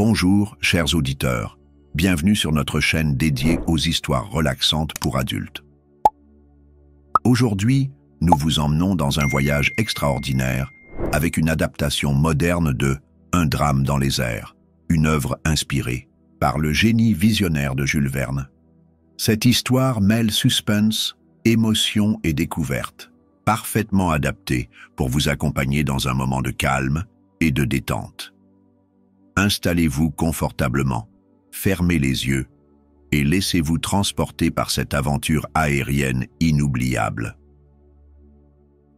Bonjour, chers auditeurs. Bienvenue sur notre chaîne dédiée aux histoires relaxantes pour adultes. Aujourd'hui, nous vous emmenons dans un voyage extraordinaire avec une adaptation moderne de Un drame dans les airs, une œuvre inspirée par le génie visionnaire de Jules Verne. Cette histoire mêle suspense, émotion et découverte, parfaitement adaptée pour vous accompagner dans un moment de calme et de détente. Installez-vous confortablement, fermez les yeux et laissez-vous transporter par cette aventure aérienne inoubliable.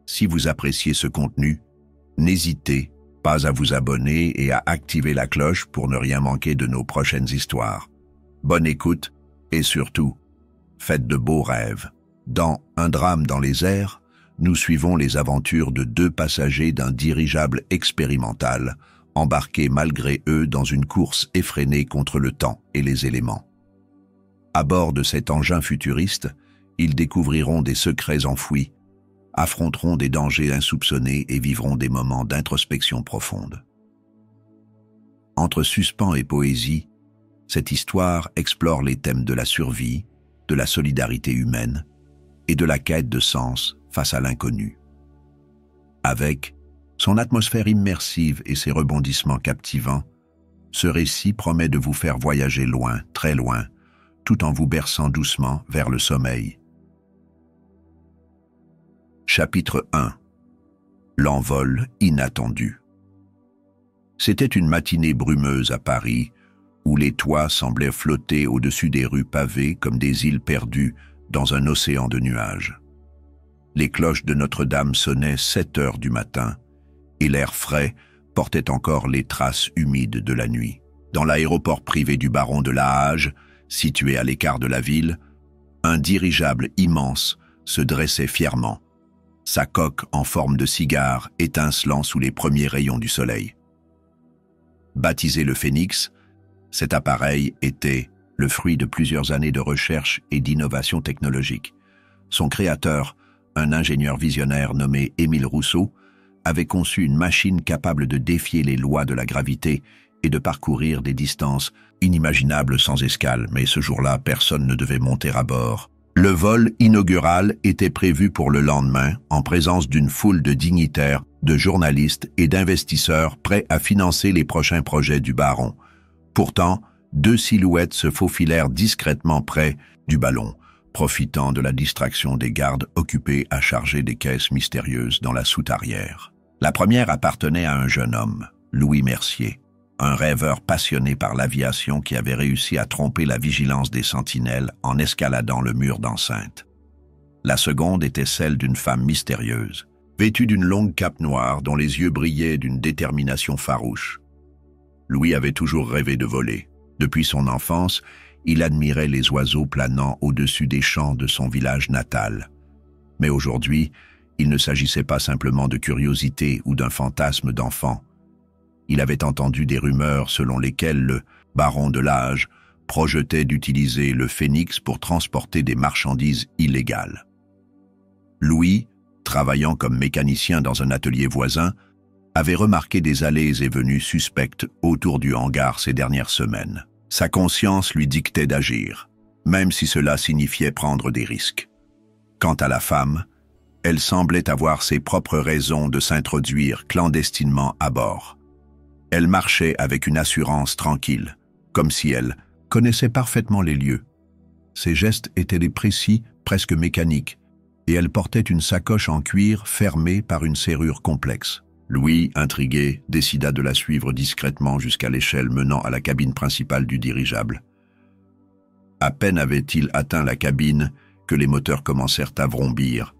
Si vous appréciez ce contenu, n'hésitez pas à vous abonner et à activer la cloche pour ne rien manquer de nos prochaines histoires. Bonne écoute et surtout, faites de beaux rêves. Dans Un drame dans les airs, nous suivons les aventures de deux passagers d'un dirigeable expérimental, embarqués malgré eux dans une course effrénée contre le temps et les éléments. À bord de cet engin futuriste, ils découvriront des secrets enfouis, affronteront des dangers insoupçonnés et vivront des moments d'introspection profonde. Entre suspens et poésie, cette histoire explore les thèmes de la survie, de la solidarité humaine et de la quête de sens face à l'inconnu. Avec son atmosphère immersive et ses rebondissements captivants, ce récit promet de vous faire voyager loin, très loin, tout en vous berçant doucement vers le sommeil. Chapitre 1. L'envol inattendu. C'était une matinée brumeuse à Paris, où les toits semblaient flotter au-dessus des rues pavées comme des îles perdues dans un océan de nuages. Les cloches de Notre-Dame sonnaient 7 heures du matin, et l'air frais portait encore les traces humides de la nuit. Dans l'aéroport privé du baron de La Hage, situé à l'écart de la ville, un dirigeable immense se dressait fièrement, sa coque en forme de cigare étincelant sous les premiers rayons du soleil. Baptisé le Phénix, cet appareil était le fruit de plusieurs années de recherche et d'innovation technologique. Son créateur, un ingénieur visionnaire nommé Émile Rousseau, avait conçu une machine capable de défier les lois de la gravité et de parcourir des distances inimaginables sans escale, mais ce jour-là, personne ne devait monter à bord. Le vol inaugural était prévu pour le lendemain, en présence d'une foule de dignitaires, de journalistes et d'investisseurs prêts à financer les prochains projets du baron. Pourtant, 2 silhouettes se faufilèrent discrètement près du ballon, profitant de la distraction des gardes occupés à charger des caisses mystérieuses dans la soute arrière. La première appartenait à un jeune homme, Louis Mercier, un rêveur passionné par l'aviation qui avait réussi à tromper la vigilance des sentinelles en escaladant le mur d'enceinte. La seconde était celle d'une femme mystérieuse, vêtue d'une longue cape noire dont les yeux brillaient d'une détermination farouche. Louis avait toujours rêvé de voler. Depuis son enfance, il admirait les oiseaux planant au-dessus des champs de son village natal. Mais aujourd'hui, il ne s'agissait pas simplement de curiosité ou d'un fantasme d'enfant. Il avait entendu des rumeurs selon lesquelles le baron de La Hage projetait d'utiliser le Phénix pour transporter des marchandises illégales. Louis, travaillant comme mécanicien dans un atelier voisin, avait remarqué des allées et venues suspectes autour du hangar ces dernières semaines. Sa conscience lui dictait d'agir, même si cela signifiait prendre des risques. Quant à la femme, elle semblait avoir ses propres raisons de s'introduire clandestinement à bord. Elle marchait avec une assurance tranquille, comme si elle connaissait parfaitement les lieux. Ses gestes étaient des précis, presque mécaniques, et elle portait une sacoche en cuir fermée par une serrure complexe. Louis, intrigué, décida de la suivre discrètement jusqu'à l'échelle menant à la cabine principale du dirigeable. À peine avait-il atteint la cabine que les moteurs commencèrent à vrombir.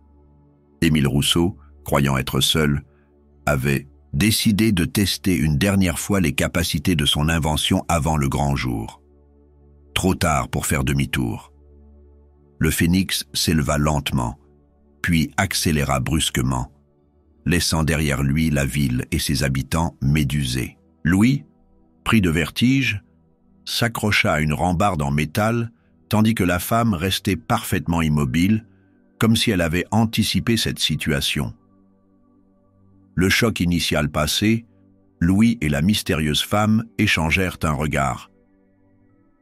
Émile Rousseau, croyant être seul, avait décidé de tester une dernière fois les capacités de son invention avant le grand jour. Trop tard pour faire demi-tour. Le Phénix s'éleva lentement, puis accéléra brusquement, laissant derrière lui la ville et ses habitants médusés. Louis, pris de vertige, s'accrocha à une rambarde en métal, tandis que la femme restait parfaitement immobile, comme si elle avait anticipé cette situation. Le choc initial passé, Louis et la mystérieuse femme échangèrent un regard.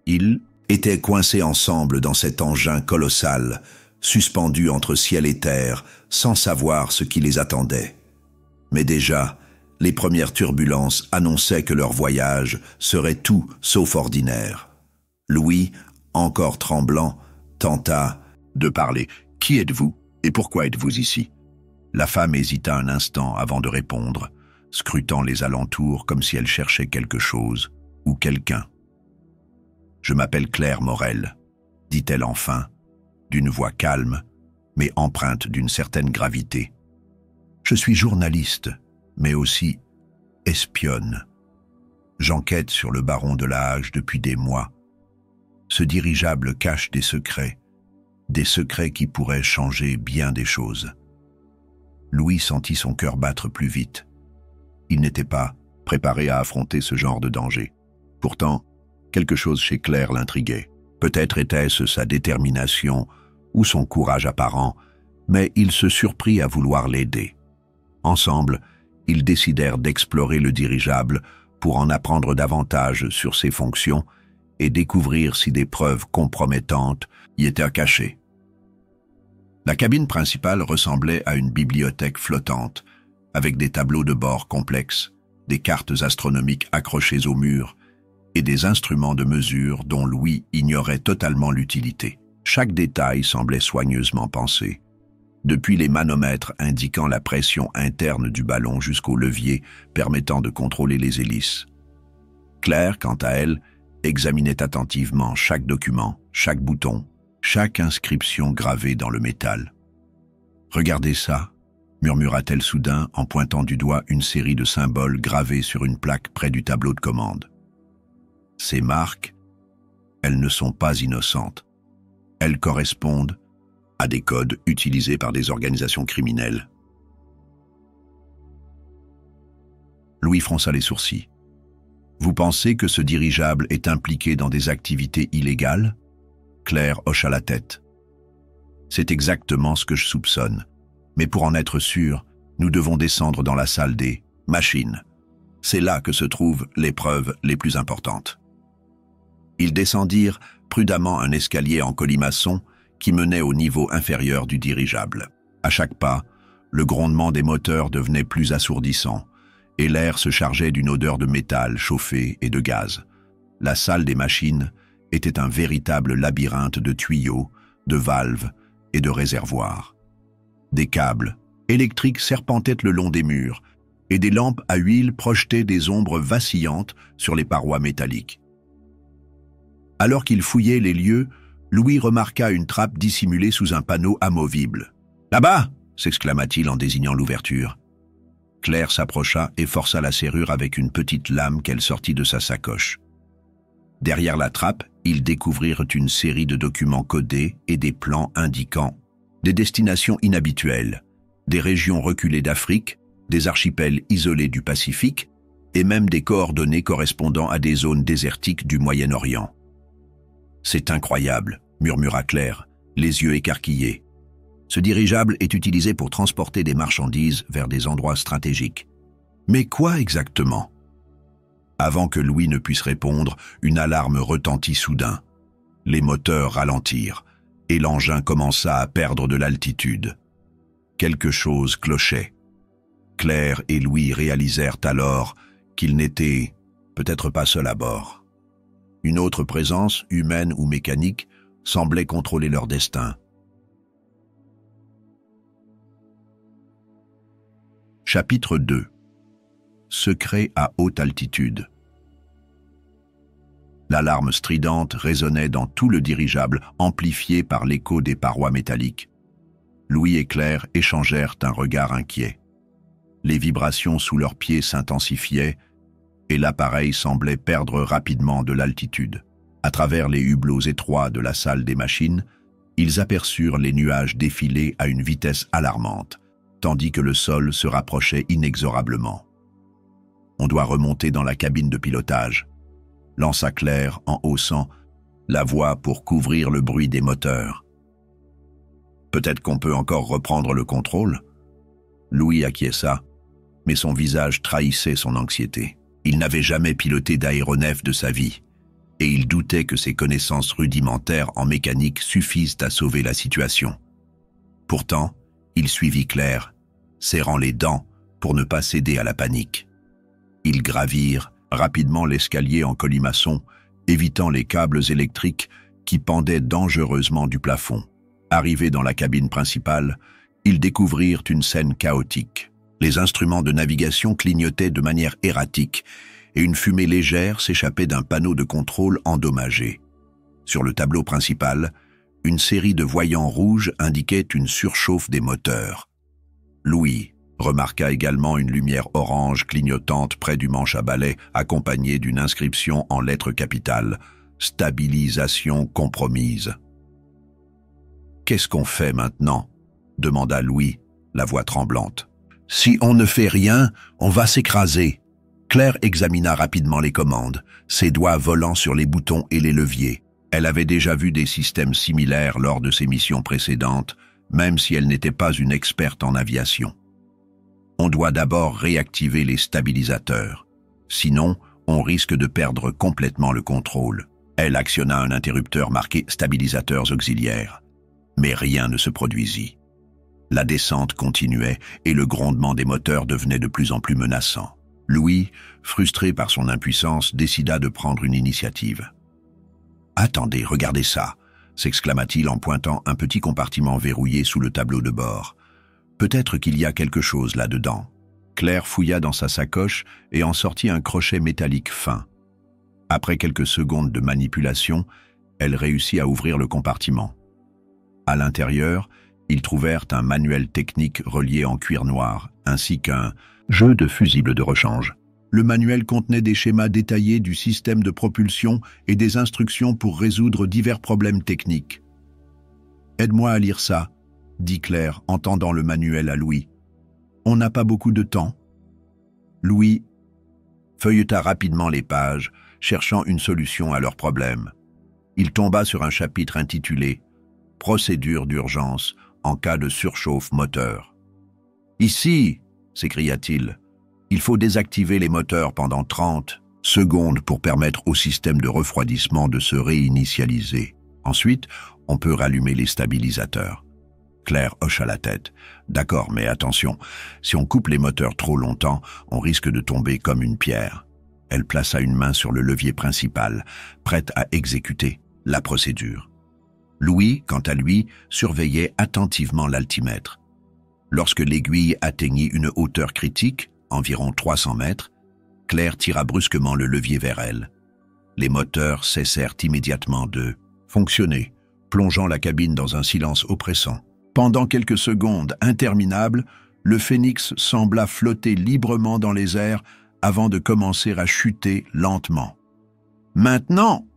Ils étaient coincés ensemble dans cet engin colossal, suspendus entre ciel et terre, sans savoir ce qui les attendait. Mais déjà, les premières turbulences annonçaient que leur voyage serait tout sauf ordinaire. Louis, encore tremblant, tenta de parler. « Qui êtes-vous et pourquoi êtes-vous ici ?» La femme hésita un instant avant de répondre, scrutant les alentours comme si elle cherchait quelque chose ou quelqu'un. « Je m'appelle Claire Morel », dit-elle enfin, d'une voix calme, mais empreinte d'une certaine gravité. « Je suis journaliste, mais aussi espionne. J'enquête sur le baron de la Hache depuis des mois. Ce dirigeable cache des secrets qui pourraient changer bien des choses. » Louis sentit son cœur battre plus vite. Il n'était pas préparé à affronter ce genre de danger. Pourtant, quelque chose chez Claire l'intriguait. Peut-être était-ce sa détermination ou son courage apparent, mais il se surprit à vouloir l'aider. Ensemble, ils décidèrent d'explorer le dirigeable pour en apprendre davantage sur ses fonctions et découvrir si des preuves compromettantes y étaient cachées. La cabine principale ressemblait à une bibliothèque flottante, avec des tableaux de bord complexes, des cartes astronomiques accrochées au mur et des instruments de mesure dont Louis ignorait totalement l'utilité. Chaque détail semblait soigneusement pensé, depuis les manomètres indiquant la pression interne du ballon jusqu'aux leviers permettant de contrôler les hélices. Claire, quant à elle, examinait attentivement chaque document, chaque bouton, chaque inscription gravée dans le métal. « Regardez ça », murmura-t-elle soudain en pointant du doigt une série de symboles gravés sur une plaque près du tableau de commande. Ces marques, elles ne sont pas innocentes. Elles correspondent à des codes utilisés par des organisations criminelles. Louis fronça les sourcils. « Vous pensez que ce dirigeable est impliqué dans des activités illégales ?» Claire hocha la tête. « C'est exactement ce que je soupçonne. Mais pour en être sûr, nous devons descendre dans la salle des machines. C'est là que se trouvent les preuves les plus importantes. » Ils descendirent prudemment un escalier en colimaçon qui menait au niveau inférieur du dirigeable. À chaque pas, le grondement des moteurs devenait plus assourdissant et l'air se chargeait d'une odeur de métal chauffé et de gaz. La salle des machines était un véritable labyrinthe de tuyaux, de valves et de réservoirs. Des câbles électriques serpentaient le long des murs et des lampes à huile projetaient des ombres vacillantes sur les parois métalliques. Alors qu'il fouillait les lieux, Louis remarqua une trappe dissimulée sous un panneau amovible. « Là-bas !» s'exclama-t-il en désignant l'ouverture. Claire s'approcha et força la serrure avec une petite lame qu'elle sortit de sa sacoche. Derrière la trappe, ils découvrirent une série de documents codés et des plans indiquant des destinations inhabituelles, des régions reculées d'Afrique, des archipels isolés du Pacifique et même des coordonnées correspondant à des zones désertiques du Moyen-Orient. « C'est incroyable », murmura Claire, les yeux écarquillés. « Ce dirigeable est utilisé pour transporter des marchandises vers des endroits stratégiques. Mais quoi exactement ?» Avant que Louis ne puisse répondre, une alarme retentit soudain. Les moteurs ralentirent et l'engin commença à perdre de l'altitude. Quelque chose clochait. Claire et Louis réalisèrent alors qu'ils n'étaient peut-être pas seuls à bord. Une autre présence, humaine ou mécanique, semblait contrôler leur destin. Chapitre 2. Secret à haute altitude. L'alarme stridente résonnait dans tout le dirigeable, amplifiée par l'écho des parois métalliques. Louis et Claire échangèrent un regard inquiet. Les vibrations sous leurs pieds s'intensifiaient et l'appareil semblait perdre rapidement de l'altitude. À travers les hublots étroits de la salle des machines, ils aperçurent les nuages défiler à une vitesse alarmante, tandis que le sol se rapprochait inexorablement. « On doit remonter dans la cabine de pilotage », lança Claire en haussant la voix pour couvrir le bruit des moteurs. « Peut-être qu'on peut encore reprendre le contrôle ?» Louis acquiesça. mais son visage trahissait son anxiété. Il n'avait jamais piloté d'aéronef de sa vie, et il doutait que ses connaissances rudimentaires en mécanique suffisent à sauver la situation. Pourtant, il suivit Claire, serrant les dents pour ne pas céder à la panique. Ils gravirent rapidement l'escalier en colimaçon, évitant les câbles électriques qui pendaient dangereusement du plafond. Arrivés dans la cabine principale, ils découvrirent une scène chaotique. Les instruments de navigation clignotaient de manière erratique et une fumée légère s'échappait d'un panneau de contrôle endommagé. Sur le tableau principal, une série de voyants rouges indiquait une surchauffe des moteurs. Louis remarqua également une lumière orange clignotante près du manche à balai, accompagnée d'une inscription en lettres capitales « Stabilisation compromise ». « Qu'est-ce qu'on fait maintenant ?» demanda Louis, la voix tremblante. « Si on ne fait rien, on va s'écraser. » Claire examina rapidement les commandes, ses doigts volant sur les boutons et les leviers. Elle avait déjà vu des systèmes similaires lors de ses missions précédentes, même si elle n'était pas une experte en aviation. On doit d'abord réactiver les stabilisateurs. Sinon, on risque de perdre complètement le contrôle. Elle actionna un interrupteur marqué « Stabilisateurs auxiliaires ». Mais rien ne se produisit. La descente continuait et le grondement des moteurs devenait de plus en plus menaçant. Louis, frustré par son impuissance, décida de prendre une initiative. « Attendez, regardez ça !» s'exclama-t-il en pointant un petit compartiment verrouillé sous le tableau de bord. « Peut-être qu'il y a quelque chose là-dedans. » Claire fouilla dans sa sacoche et en sortit un crochet métallique fin. Après quelques secondes de manipulation, elle réussit à ouvrir le compartiment. À l'intérieur, ils trouvèrent un manuel technique relié en cuir noir, ainsi qu'un jeu de fusibles de rechange. Le manuel contenait des schémas détaillés du système de propulsion et des instructions pour résoudre divers problèmes techniques. « Aide-moi à lire ça », dit Claire en tendant le manuel à Louis. « On n'a pas beaucoup de temps. » Louis feuilleta rapidement les pages, cherchant une solution à leur problème. Il tomba sur un chapitre intitulé « Procédure d'urgence en cas de surchauffe moteur ». « Ici !» s'écria-t-il. « Il faut désactiver les moteurs pendant 30 secondes pour permettre au système de refroidissement de se réinitialiser. Ensuite, on peut rallumer les stabilisateurs. » Claire hocha la tête. « D'accord, mais attention, si on coupe les moteurs trop longtemps, on risque de tomber comme une pierre. » Elle plaça une main sur le levier principal, prête à exécuter la procédure. Louis, quant à lui, surveillait attentivement l'altimètre. Lorsque l'aiguille atteignit une hauteur critique, environ 300 mètres, Claire tira brusquement le levier vers elle. Les moteurs cessèrent immédiatement de fonctionner, plongeant la cabine dans un silence oppressant. Pendant quelques secondes interminables, le Phénix sembla flotter librement dans les airs avant de commencer à chuter lentement. « Maintenant !»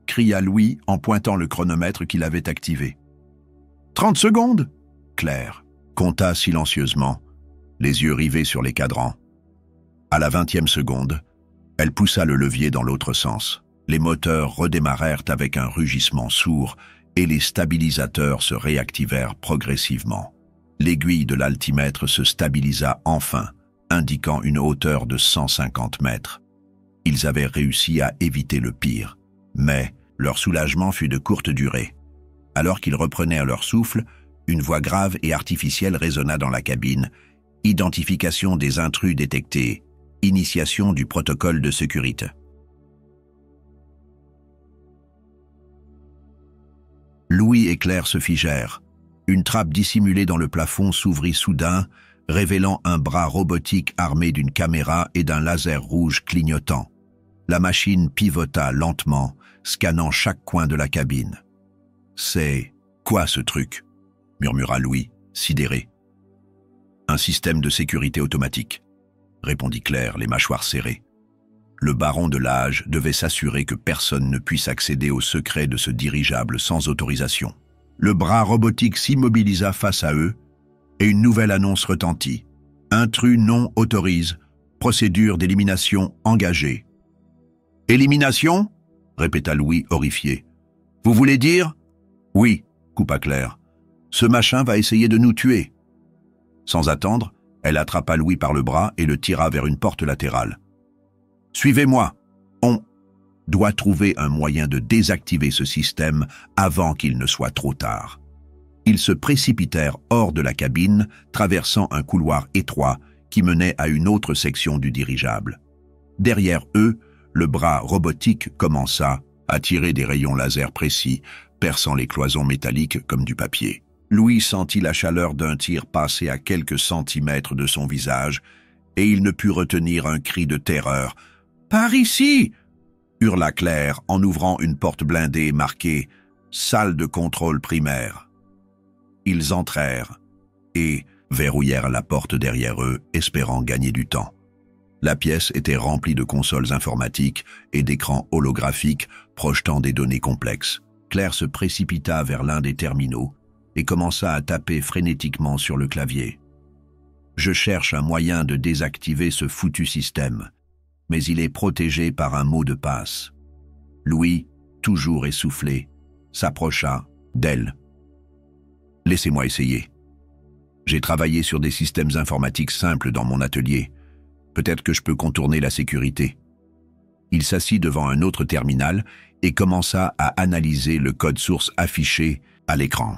cria Louis en pointant le chronomètre qu'il avait activé. « 30 secondes !» Claire compta silencieusement, les yeux rivés sur les cadrans. À la 20e seconde, elle poussa le levier dans l'autre sens. Les moteurs redémarrèrent avec un rugissement sourd et les stabilisateurs se réactivèrent progressivement. L'aiguille de l'altimètre se stabilisa enfin, indiquant une hauteur de 150 mètres. Ils avaient réussi à éviter le pire, mais leur soulagement fut de courte durée. Alors qu'ils reprenaient leur souffle, une voix grave et artificielle résonna dans la cabine. « Identification des intrus détectés. Initiation du protocole de sécurité. » Louis et Claire se figèrent. Une trappe dissimulée dans le plafond s'ouvrit soudain, révélant un bras robotique armé d'une caméra et d'un laser rouge clignotant. La machine pivota lentement, scannant chaque coin de la cabine. « C'est quoi ce truc ?» murmura Louis, sidéré. « Un système de sécurité automatique », répondit Claire, les mâchoires serrées. Le baron de l'âge devait s'assurer que personne ne puisse accéder au secret de ce dirigeable sans autorisation. Le bras robotique s'immobilisa face à eux et une nouvelle annonce retentit. « Intrus non autorise. Procédure d'élimination engagée. »« Élimination ?» répéta Louis, horrifié. « Vous voulez dire ?»« Oui, » coupa Claire. « Ce machin va essayer de nous tuer. » Sans attendre, Elle attrapa Louis par le bras et le tira vers une porte latérale. « Suivez-moi. On doit trouver un moyen de désactiver ce système avant qu'il ne soit trop tard. » Ils se précipitèrent hors de la cabine, traversant un couloir étroit qui menait à une autre section du dirigeable. Derrière eux, le bras robotique commença à tirer des rayons laser précis, perçant les cloisons métalliques comme du papier. Louis sentit la chaleur d'un tir passer à quelques centimètres de son visage, et il ne put retenir un cri de terreur. « Par ici !» hurla Claire en ouvrant une porte blindée marquée « Salle de contrôle primaire ». Ils entrèrent et verrouillèrent la porte derrière eux, espérant gagner du temps. La pièce était remplie de consoles informatiques et d'écrans holographiques projetant des données complexes. Claire se précipita vers l'un des terminaux et commença à taper frénétiquement sur le clavier. « Je cherche un moyen de désactiver ce foutu système, mais il est protégé par un mot de passe. » Louis, toujours essoufflé, s'approcha d'elle. « Laissez-moi essayer. J'ai travaillé sur des systèmes informatiques simples dans mon atelier. Peut-être que je peux contourner la sécurité. » Il s'assit devant un autre terminal et commença à analyser le code source affiché à l'écran.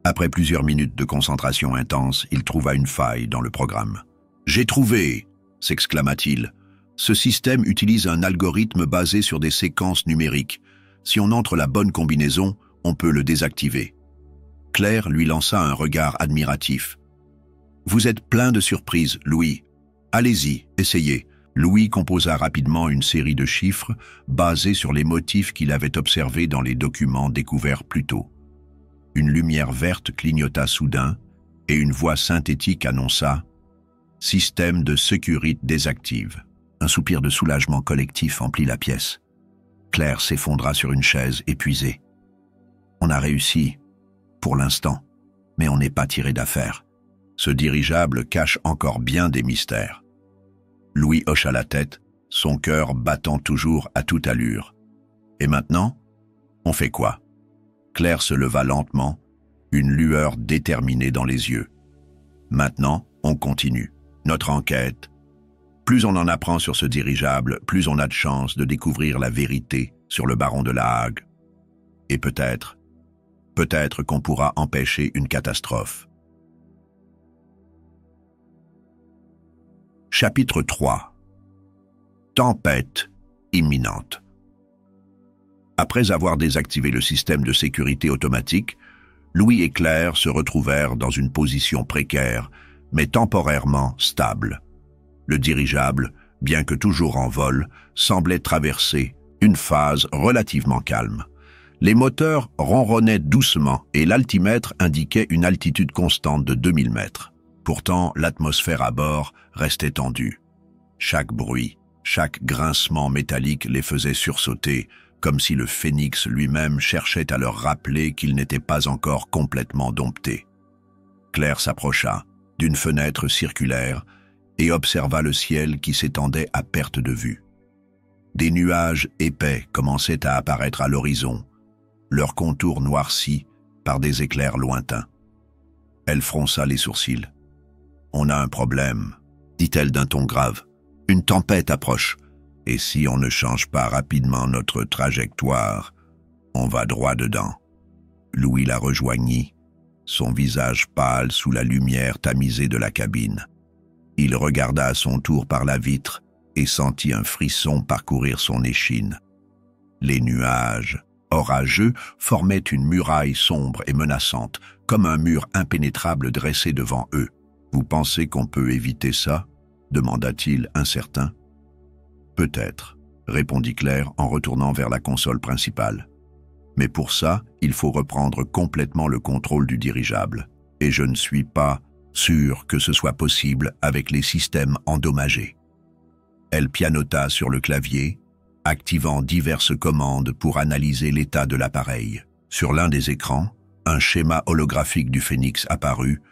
Après plusieurs minutes de concentration intense, il trouva une faille dans le programme. « J'ai trouvé !» s'exclama-t-il. « Ce système utilise un algorithme basé sur des séquences numériques. Si on entre la bonne combinaison, on peut le désactiver. » Claire lui lança un regard admiratif. « Vous êtes plein de surprises, Louis. Allez-y, essayez. » Louis composa rapidement une série de chiffres basés sur les motifs qu'il avait observés dans les documents découverts plus tôt. Une lumière verte clignota soudain et une voix synthétique annonça « Système de sécurité désactive ». Un soupir de soulagement collectif emplit la pièce. Claire s'effondra sur une chaise, épuisée. « On a réussi, pour l'instant, mais on n'est pas tiré d'affaire. Ce dirigeable cache encore bien des mystères. » Louis hocha la tête, son cœur battant toujours à toute allure. « Et maintenant, on fait quoi ?» Claire se leva lentement, une lueur déterminée dans les yeux. « Maintenant, on continue. Notre enquête. Plus on en apprend sur ce dirigeable, plus on a de chances de découvrir la vérité sur le baron de La Hague. Et peut-être qu'on pourra empêcher une catastrophe. » Chapitre 3. Tempête imminente. Après avoir désactivé le système de sécurité automatique, Louis et Claire se retrouvèrent dans une position précaire, mais temporairement stable. Le dirigeable, bien que toujours en vol, semblait traverser une phase relativement calme. Les moteurs ronronnaient doucement et l'altimètre indiquait une altitude constante de 2000 mètres. Pourtant, l'atmosphère à bord restait tendue. Chaque bruit, chaque grincement métallique les faisait sursauter, comme si le phénix lui-même cherchait à leur rappeler qu'il n'était pas encore complètement dompté. Claire s'approcha d'une fenêtre circulaire et observa le ciel qui s'étendait à perte de vue. Des nuages épais commençaient à apparaître à l'horizon, leurs contours noircis par des éclairs lointains. Elle fronça les sourcils. « On a un problème, » dit-elle d'un ton grave. « Une tempête approche, et si on ne change pas rapidement notre trajectoire, on va droit dedans. » Louis la rejoignit, son visage pâle sous la lumière tamisée de la cabine. Il regarda à son tour par la vitre et sentit un frisson parcourir son échine. Les nuages, orageux, formaient une muraille sombre et menaçante, comme un mur impénétrable dressé devant eux. « Vous pensez qu'on peut éviter ça ?» demanda-t-il incertain. « Peut-être », répondit Claire en retournant vers la console principale. « Mais pour ça, il faut reprendre complètement le contrôle du dirigeable. Et je ne suis pas sûr que ce soit possible avec les systèmes endommagés. » Elle pianota sur le clavier, activant diverses commandes pour analyser l'état de l'appareil. Sur l'un des écrans, un schéma holographique du Phénix apparut,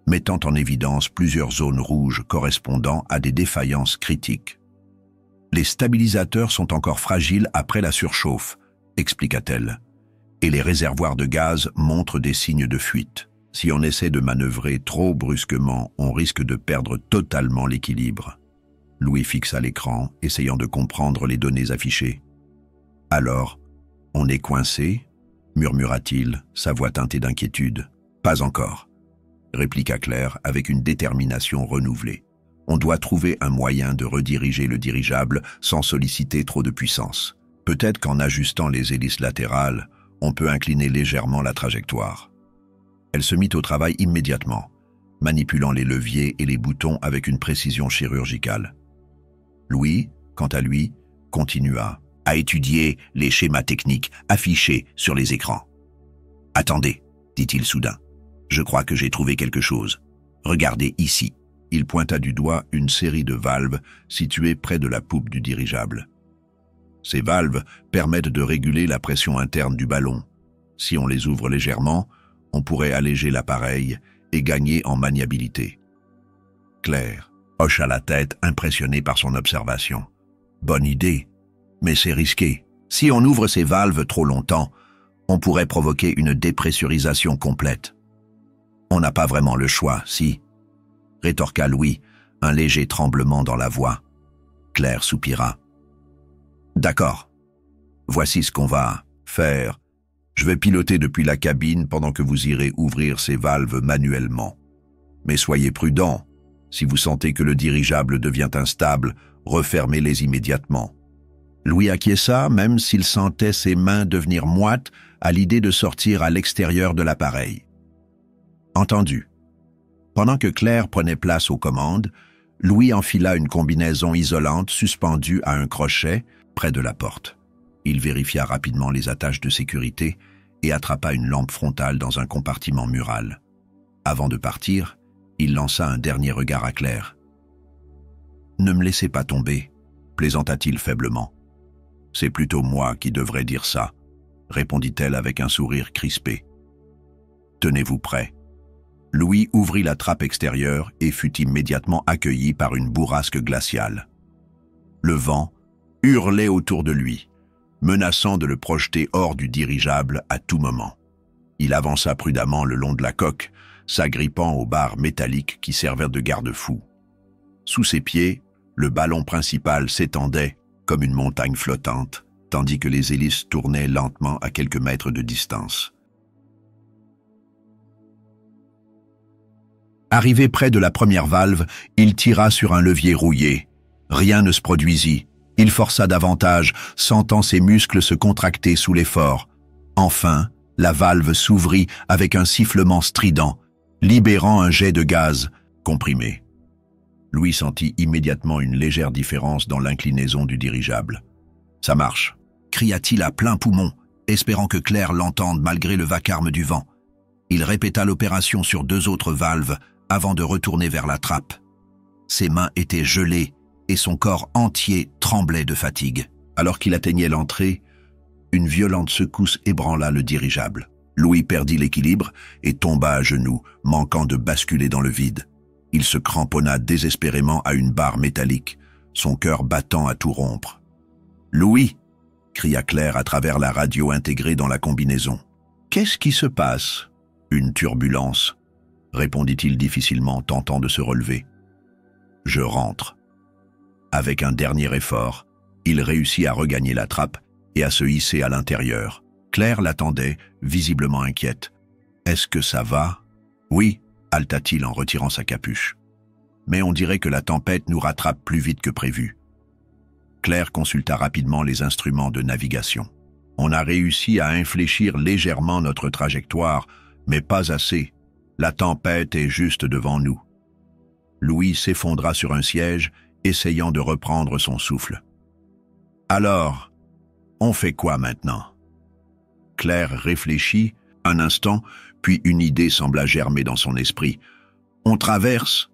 mettant en évidence plusieurs zones rouges correspondant à des défaillances critiques. « Les stabilisateurs sont encore fragiles après la surchauffe », expliqua-t-elle, « et les réservoirs de gaz montrent des signes de fuite. Si on essaie de manœuvrer trop brusquement, on risque de perdre totalement l'équilibre. Louis fixa l'écran, essayant de comprendre les données affichées. « Alors, on est coincé ?» murmura-t-il, sa voix teintée d'inquiétude. « Pas encore », répliqua Claire avec une détermination renouvelée. « On doit trouver un moyen de rediriger le dirigeable sans solliciter trop de puissance. Peut-être qu'en ajustant les hélices latérales, on peut incliner légèrement la trajectoire. » Elle se mit au travail immédiatement, manipulant les leviers et les boutons avec une précision chirurgicale. Louis, quant à lui, continua à étudier les schémas techniques affichés sur les écrans. « Attendez, dit-il soudain, je crois que j'ai trouvé quelque chose. Regardez ici. » Il pointa du doigt une série de valves situées près de la poupe du dirigeable. Ces valves permettent de réguler la pression interne du ballon. Si on les ouvre légèrement, on pourrait alléger l'appareil et gagner en maniabilité. Claire hocha la tête, impressionnée par son observation. Bonne idée, mais c'est risqué. Si on ouvre ces valves trop longtemps, on pourrait provoquer une dépressurisation complète. On n'a pas vraiment le choix, si, rétorqua Louis, un léger tremblement dans la voix. Claire soupira. D'accord, voici ce qu'on va faire. Je vais piloter depuis la cabine pendant que vous irez ouvrir ces valves manuellement. Mais soyez prudents. Si vous sentez que le dirigeable devient instable, refermez-les immédiatement. Louis acquiesça, même s'il sentait ses mains devenir moites à l'idée de sortir à l'extérieur de l'appareil. Entendu. Pendant que Claire prenait place aux commandes, Louis enfila une combinaison isolante suspendue à un crochet près de la porte. Il vérifia rapidement les attaches de sécurité et attrapa une lampe frontale dans un compartiment mural. Avant de partir, il lança un dernier regard à Claire. « Ne me laissez pas tomber », plaisanta-t-il faiblement. « C'est plutôt moi qui devrais dire ça », répondit-elle avec un sourire crispé. « Tenez-vous prêts. » Louis ouvrit la trappe extérieure et fut immédiatement accueilli par une bourrasque glaciale. Le vent hurlait autour de lui, menaçant de le projeter hors du dirigeable à tout moment. Il avança prudemment le long de la coque, s'agrippant aux barres métalliques qui servaient de garde-fou. Sous ses pieds, le ballon principal s'étendait comme une montagne flottante, tandis que les hélices tournaient lentement à quelques mètres de distance. Arrivé près de la première valve, il tira sur un levier rouillé. Rien ne se produisit. Il força davantage, sentant ses muscles se contracter sous l'effort. Enfin, la valve s'ouvrit avec un sifflement strident, libérant un jet de gaz comprimé. Louis sentit immédiatement une légère différence dans l'inclinaison du dirigeable. « Ça marche !» cria-t-il à plein poumon, espérant que Claire l'entende malgré le vacarme du vent. Il répéta l'opération sur 2 autres valves avant de retourner vers la trappe. Ses mains étaient gelées et son corps entier tremblait de fatigue. Alors qu'il atteignait l'entrée, une violente secousse ébranla le dirigeable. Louis perdit l'équilibre et tomba à genoux, manquant de basculer dans le vide. Il se cramponna désespérément à une barre métallique, son cœur battant à tout rompre. « Louis !» cria Claire à travers la radio intégrée dans la combinaison. « Qu'est-ce qui se passe ?»« Une turbulence », répondit-il difficilement, tentant de se relever. « Je rentre. » Avec un dernier effort, il réussit à regagner la trappe et à se hisser à l'intérieur. Claire l'attendait, visiblement inquiète. « Est-ce que ça va ?»« Oui », haleta-t-il en retirant sa capuche. « Mais on dirait que la tempête nous rattrape plus vite que prévu. » Claire consulta rapidement les instruments de navigation. « On a réussi à infléchir légèrement notre trajectoire, mais pas assez. La tempête est juste devant nous. » Louis s'effondra sur un siège, essayant de reprendre son souffle. « Alors, on fait quoi maintenant ?» Claire réfléchit un instant, puis une idée sembla germer dans son esprit. « On traverse ?»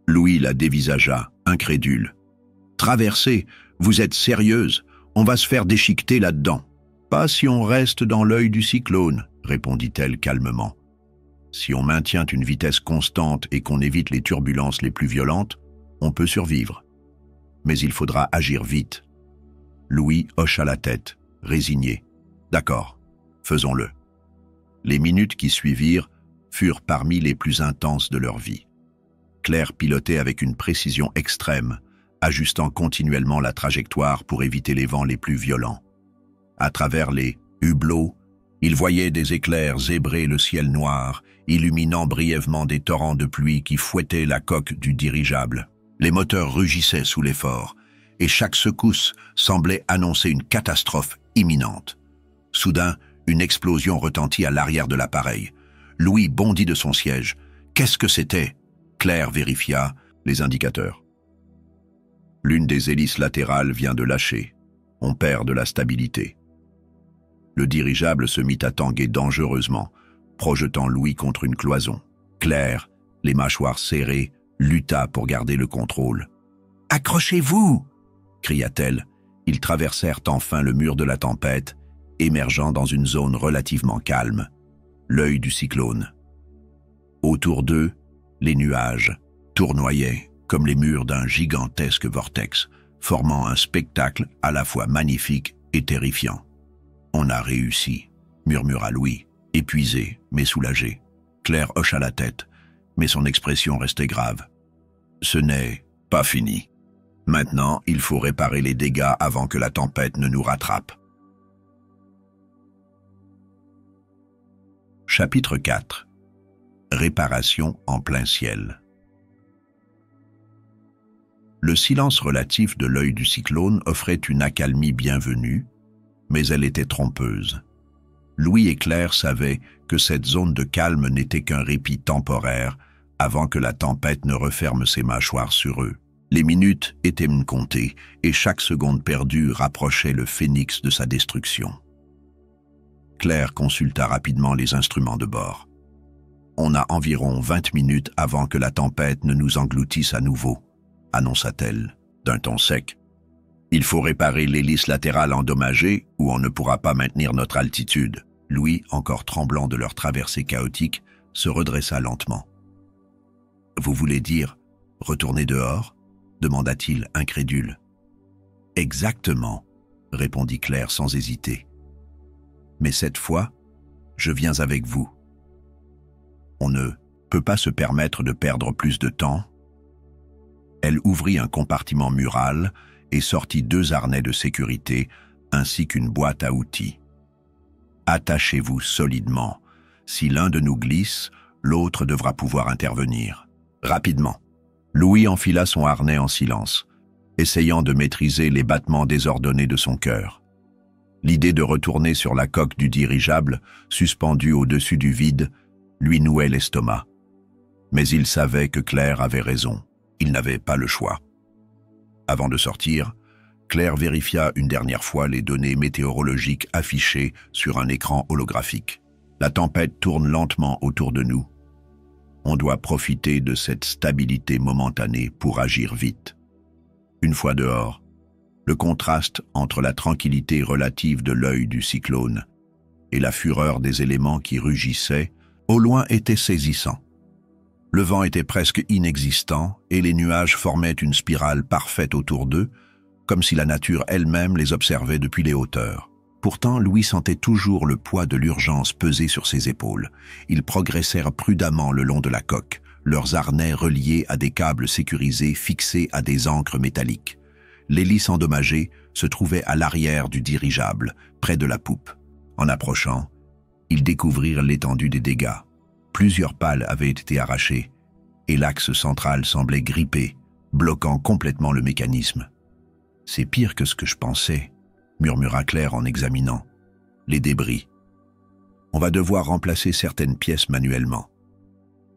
Louis la dévisagea, incrédule. « Traverser? Vous êtes sérieuse? On va se faire déchiqueter là-dedans. »« Pas si on reste dans l'œil du cyclone, » répondit-elle calmement. « Si on maintient une vitesse constante et qu'on évite les turbulences les plus violentes, on peut survivre. Mais il faudra agir vite. » Louis hocha la tête, résigné. « D'accord, faisons-le. » Les minutes qui suivirent furent parmi les plus intenses de leur vie. Claire pilotait avec une précision extrême, ajustant continuellement la trajectoire pour éviter les vents les plus violents. À travers les hublots, il voyait des éclairs zébrer le ciel noir, illuminant brièvement des torrents de pluie qui fouettaient la coque du dirigeable. Les moteurs rugissaient sous l'effort, et chaque secousse semblait annoncer une catastrophe imminente. Soudain, une explosion retentit à l'arrière de l'appareil. Louis bondit de son siège. Qu'est-ce que c'était? Claire vérifia les indicateurs. L'une des hélices latérales vient de lâcher. On perd de la stabilité. Le dirigeable se mit à tanguer dangereusement, projetant Louis contre une cloison. Claire, les mâchoires serrées, lutta pour garder le contrôle. « Accrochez-vous » cria-t-elle. Ils traversèrent enfin le mur de la tempête, émergeant dans une zone relativement calme, l'œil du cyclone. Autour d'eux, les nuages tournoyaient comme les murs d'un gigantesque vortex, formant un spectacle à la fois magnifique et terrifiant. « On a réussi », murmura Louis, épuisé mais soulagé. Claire hocha la tête, mais son expression restait grave. « Ce n'est pas fini. Maintenant, il faut réparer les dégâts avant que la tempête ne nous rattrape. » Chapitre 4. Réparation en plein ciel. Le silence relatif de l'œil du cyclone offrait une accalmie bienvenue, mais elle était trompeuse. Louis et Claire savaient que cette zone de calme n'était qu'un répit temporaire avant que la tempête ne referme ses mâchoires sur eux. Les minutes étaient comptées et chaque seconde perdue rapprochait le phénix de sa destruction. Claire consulta rapidement les instruments de bord. « On a environ 20 minutes avant que la tempête ne nous engloutisse à nouveau », annonça-t-elle, d'un ton sec. « Il faut réparer l'hélice latérale endommagée ou on ne pourra pas maintenir notre altitude. » Louis, encore tremblant de leur traversée chaotique, se redressa lentement. « Vous voulez dire retourner dehors ?» demanda-t-il, incrédule. « Exactement, » répondit Claire sans hésiter. « Mais cette fois, je viens avec vous. On ne peut pas se permettre de perdre plus de temps. » Elle ouvrit un compartiment mural et sortit 2 harnais de sécurité ainsi qu'une boîte à outils. « Attachez-vous solidement. Si l'un de nous glisse, l'autre devra pouvoir intervenir. Rapidement. » Louis enfila son harnais en silence, essayant de maîtriser les battements désordonnés de son cœur. L'idée de retourner sur la coque du dirigeable, suspendue au-dessus du vide, lui nouait l'estomac. Mais il savait que Claire avait raison. Il n'avait pas le choix. Avant de sortir, Claire vérifia une dernière fois les données météorologiques affichées sur un écran holographique. La tempête tourne lentement autour de nous. On doit profiter de cette stabilité momentanée pour agir vite. Une fois dehors, le contraste entre la tranquillité relative de l'œil du cyclone et la fureur des éléments qui rugissaient, au loin était saisissant. Le vent était presque inexistant et les nuages formaient une spirale parfaite autour d'eux, comme si la nature elle-même les observait depuis les hauteurs. Pourtant, Louis sentait toujours le poids de l'urgence peser sur ses épaules. Ils progressèrent prudemment le long de la coque, leurs harnais reliés à des câbles sécurisés fixés à des ancres métalliques. L'hélice endommagée se trouvait à l'arrière du dirigeable, près de la poupe. En approchant, ils découvrirent l'étendue des dégâts. Plusieurs pales avaient été arrachées, et l'axe central semblait grippé, bloquant complètement le mécanisme. « C'est pire que ce que je pensais », murmura Claire en examinant les débris. « On va devoir remplacer certaines pièces manuellement. »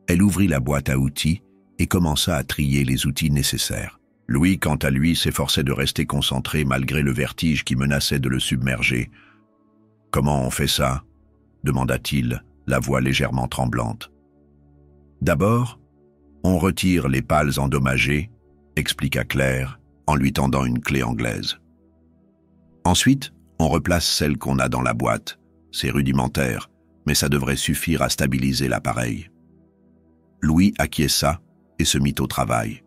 Elle ouvrit la boîte à outils et commença à trier les outils nécessaires. Louis, quant à lui, s'efforçait de rester concentré malgré le vertige qui menaçait de le submerger. « Comment on fait ça ?» demanda-t-il, la voix légèrement tremblante. « D'abord, on retire les pales endommagées, » expliqua Claire, en lui tendant une clé anglaise. Ensuite, on replace celle qu'on a dans la boîte. C'est rudimentaire, mais ça devrait suffire à stabiliser l'appareil. Louis acquiesça et se mit au travail.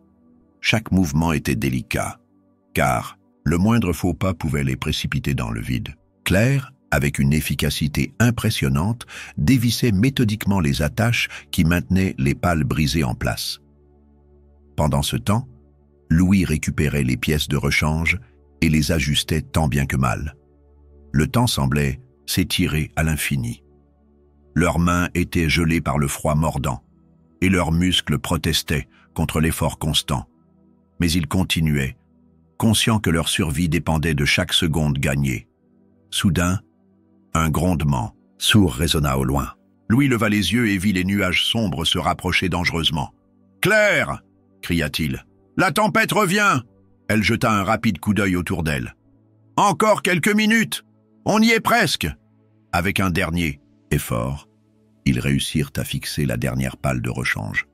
Chaque mouvement était délicat, car le moindre faux pas pouvait les précipiter dans le vide. Claire avec une efficacité impressionnante, dévissait méthodiquement les attaches qui maintenaient les pales brisées en place. Pendant ce temps, Louis récupérait les pièces de rechange et les ajustait tant bien que mal. Le temps semblait s'étirer à l'infini. Leurs mains étaient gelées par le froid mordant, et leurs muscles protestaient contre l'effort constant. Mais ils continuaient, conscients que leur survie dépendait de chaque seconde gagnée. Soudain, un grondement sourd résonna au loin. Louis leva les yeux et vit les nuages sombres se rapprocher dangereusement. « Claire !» cria-t-il. « La tempête revient !» Elle jeta un rapide coup d'œil autour d'elle. « Encore quelques minutes! On y est presque !» Avec un dernier effort, ils réussirent à fixer la dernière pale de rechange.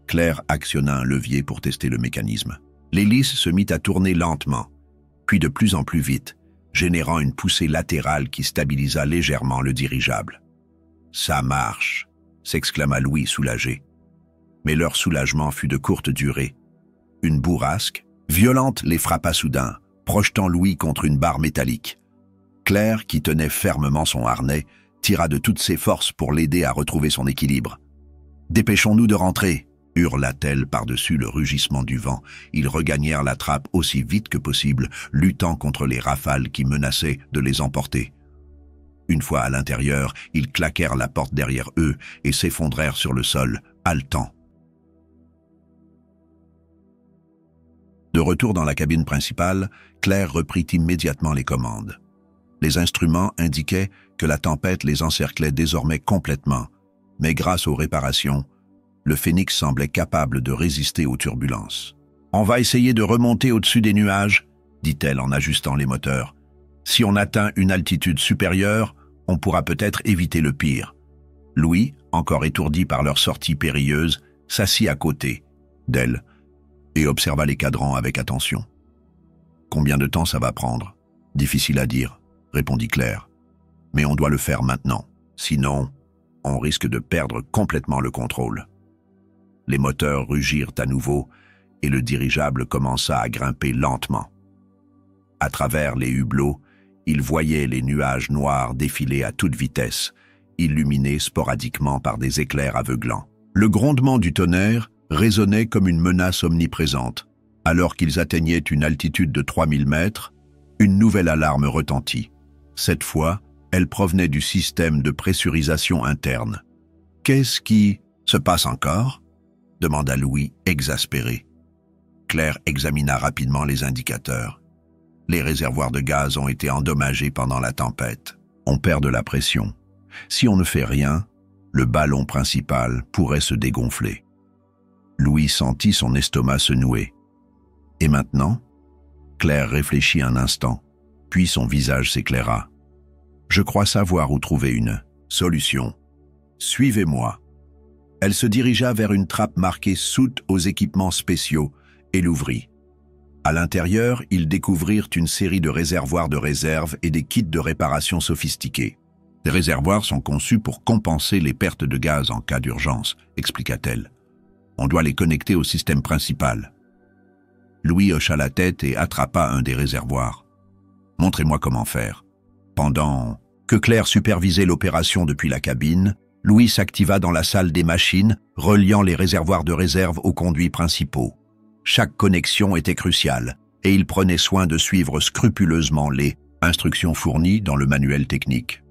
Claire actionna un levier pour tester le mécanisme. L'hélice se mit à tourner lentement, puis de plus en plus vite, générant une poussée latérale qui stabilisa légèrement le dirigeable. « Ça marche !» s'exclama Louis soulagé. Mais leur soulagement fut de courte durée. Une bourrasque violente les frappa soudain, projetant Louis contre une barre métallique. Claire, qui tenait fermement son harnais, tira de toutes ses forces pour l'aider à retrouver son équilibre. « Dépêchons-nous de rentrer !» hurla-t-elle par-dessus le rugissement du vent. Ils regagnèrent la trappe aussi vite que possible, luttant contre les rafales qui menaçaient de les emporter. Une fois à l'intérieur, ils claquèrent la porte derrière eux et s'effondrèrent sur le sol, haletants. De retour dans la cabine principale, Claire reprit immédiatement les commandes. Les instruments indiquaient que la tempête les encerclait désormais complètement, mais grâce aux réparations, le Phénix semblait capable de résister aux turbulences. « On va essayer de remonter au-dessus des nuages, » dit-elle en ajustant les moteurs. « Si on atteint une altitude supérieure, on pourra peut-être éviter le pire. » Louis, encore étourdi par leur sortie périlleuse, s'assit à côté d'elle et observa les cadrans avec attention. « Combien de temps ça va prendre ? Difficile à dire, » répondit Claire. « Mais on doit le faire maintenant, sinon on risque de perdre complètement le contrôle. » Les moteurs rugirent à nouveau et le dirigeable commença à grimper lentement. À travers les hublots, il voyait les nuages noirs défiler à toute vitesse, illuminés sporadiquement par des éclairs aveuglants. Le grondement du tonnerre résonnait comme une menace omniprésente. Alors qu'ils atteignaient une altitude de 3000 mètres, une nouvelle alarme retentit. Cette fois, elle provenait du système de pressurisation interne. « Qu'est-ce qui se passe encore ?» demanda Louis, exaspéré. Claire examina rapidement les indicateurs. Les réservoirs de gaz ont été endommagés pendant la tempête. On perd de la pression. Si on ne fait rien, le ballon principal pourrait se dégonfler. Louis sentit son estomac se nouer. Et maintenant? Claire réfléchit un instant, puis son visage s'éclaira. Je crois savoir où trouver une solution. Suivez-moi. Elle se dirigea vers une trappe marquée « Soute aux équipements spéciaux » et l'ouvrit. À l'intérieur, ils découvrirent une série de réservoirs de réserve et des kits de réparation sophistiqués. Les réservoirs sont conçus pour compenser les pertes de gaz en cas d'urgence, expliqua-t-elle. On doit les connecter au système principal. Louis hocha la tête et attrapa un des réservoirs. « Montrez-moi comment faire. » Pendant que Claire supervisait l'opération depuis la cabine, Louis s'activa dans la salle des machines, reliant les réservoirs de réserve aux conduits principaux. Chaque connexion était cruciale, et il prenait soin de suivre scrupuleusement les instructions fournies dans le manuel technique.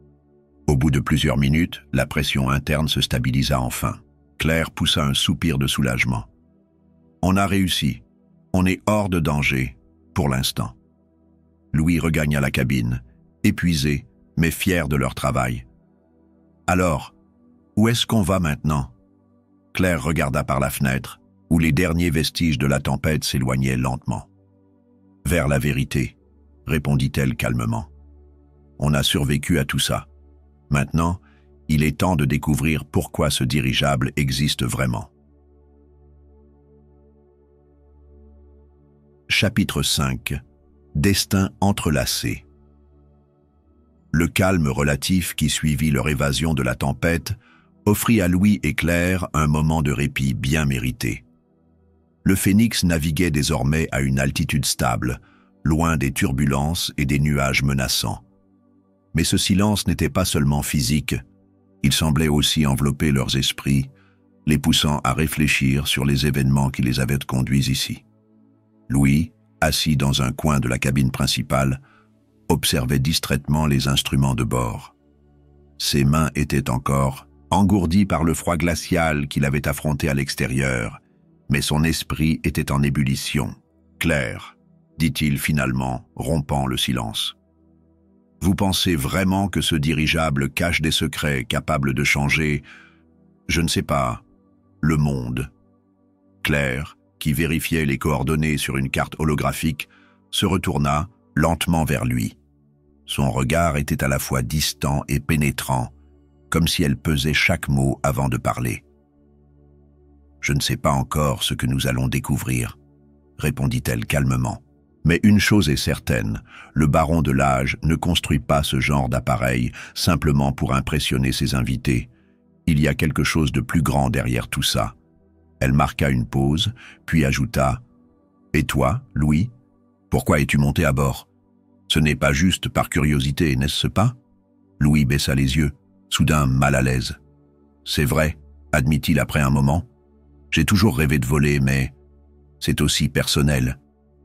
Au bout de plusieurs minutes, la pression interne se stabilisa enfin. Claire poussa un soupir de soulagement. « On a réussi. On est hors de danger, pour l'instant. » Louis regagna la cabine, épuisé, mais fier de leur travail. « Alors, où est-ce qu'on va maintenant ?» Claire regarda par la fenêtre, où les derniers vestiges de la tempête s'éloignaient lentement. « Vers la vérité, » répondit-elle calmement. « On a survécu à tout ça. Maintenant, il est temps de découvrir pourquoi ce dirigeable existe vraiment. » Chapitre 5. Destin entrelacé. Le calme relatif qui suivit leur évasion de la tempête offrit à Louis et Claire un moment de répit bien mérité. Le Phénix naviguait désormais à une altitude stable, loin des turbulences et des nuages menaçants. Mais ce silence n'était pas seulement physique, il semblait aussi envelopper leurs esprits, les poussant à réfléchir sur les événements qui les avaient conduits ici. Louis, assis dans un coin de la cabine principale, observait distraitement les instruments de bord. Ses mains étaient encore engourdies par le froid glacial qu'il avait affronté à l'extérieur, mais son esprit était en ébullition. « Claire », dit-il finalement, rompant le silence. « Vous pensez vraiment que ce dirigeable cache des secrets capables de changer, je ne sais pas, le monde ?» Claire, qui vérifiait les coordonnées sur une carte holographique, se retourna lentement vers lui. Son regard était à la fois distant et pénétrant, comme si elle pesait chaque mot avant de parler. « Je ne sais pas encore ce que nous allons découvrir, » répondit-elle calmement. « Mais une chose est certaine, le baron de l'âge ne construit pas ce genre d'appareil simplement pour impressionner ses invités. Il y a quelque chose de plus grand derrière tout ça. » Elle marqua une pause, puis ajouta « Et toi, Louis, pourquoi es-tu monté à bord? Ce n'est pas juste par curiosité, n'est-ce pas ?» Louis baissa les yeux, soudain mal à l'aise. « C'est vrai, » admit-il après un moment. « J'ai toujours rêvé de voler, mais c'est aussi personnel.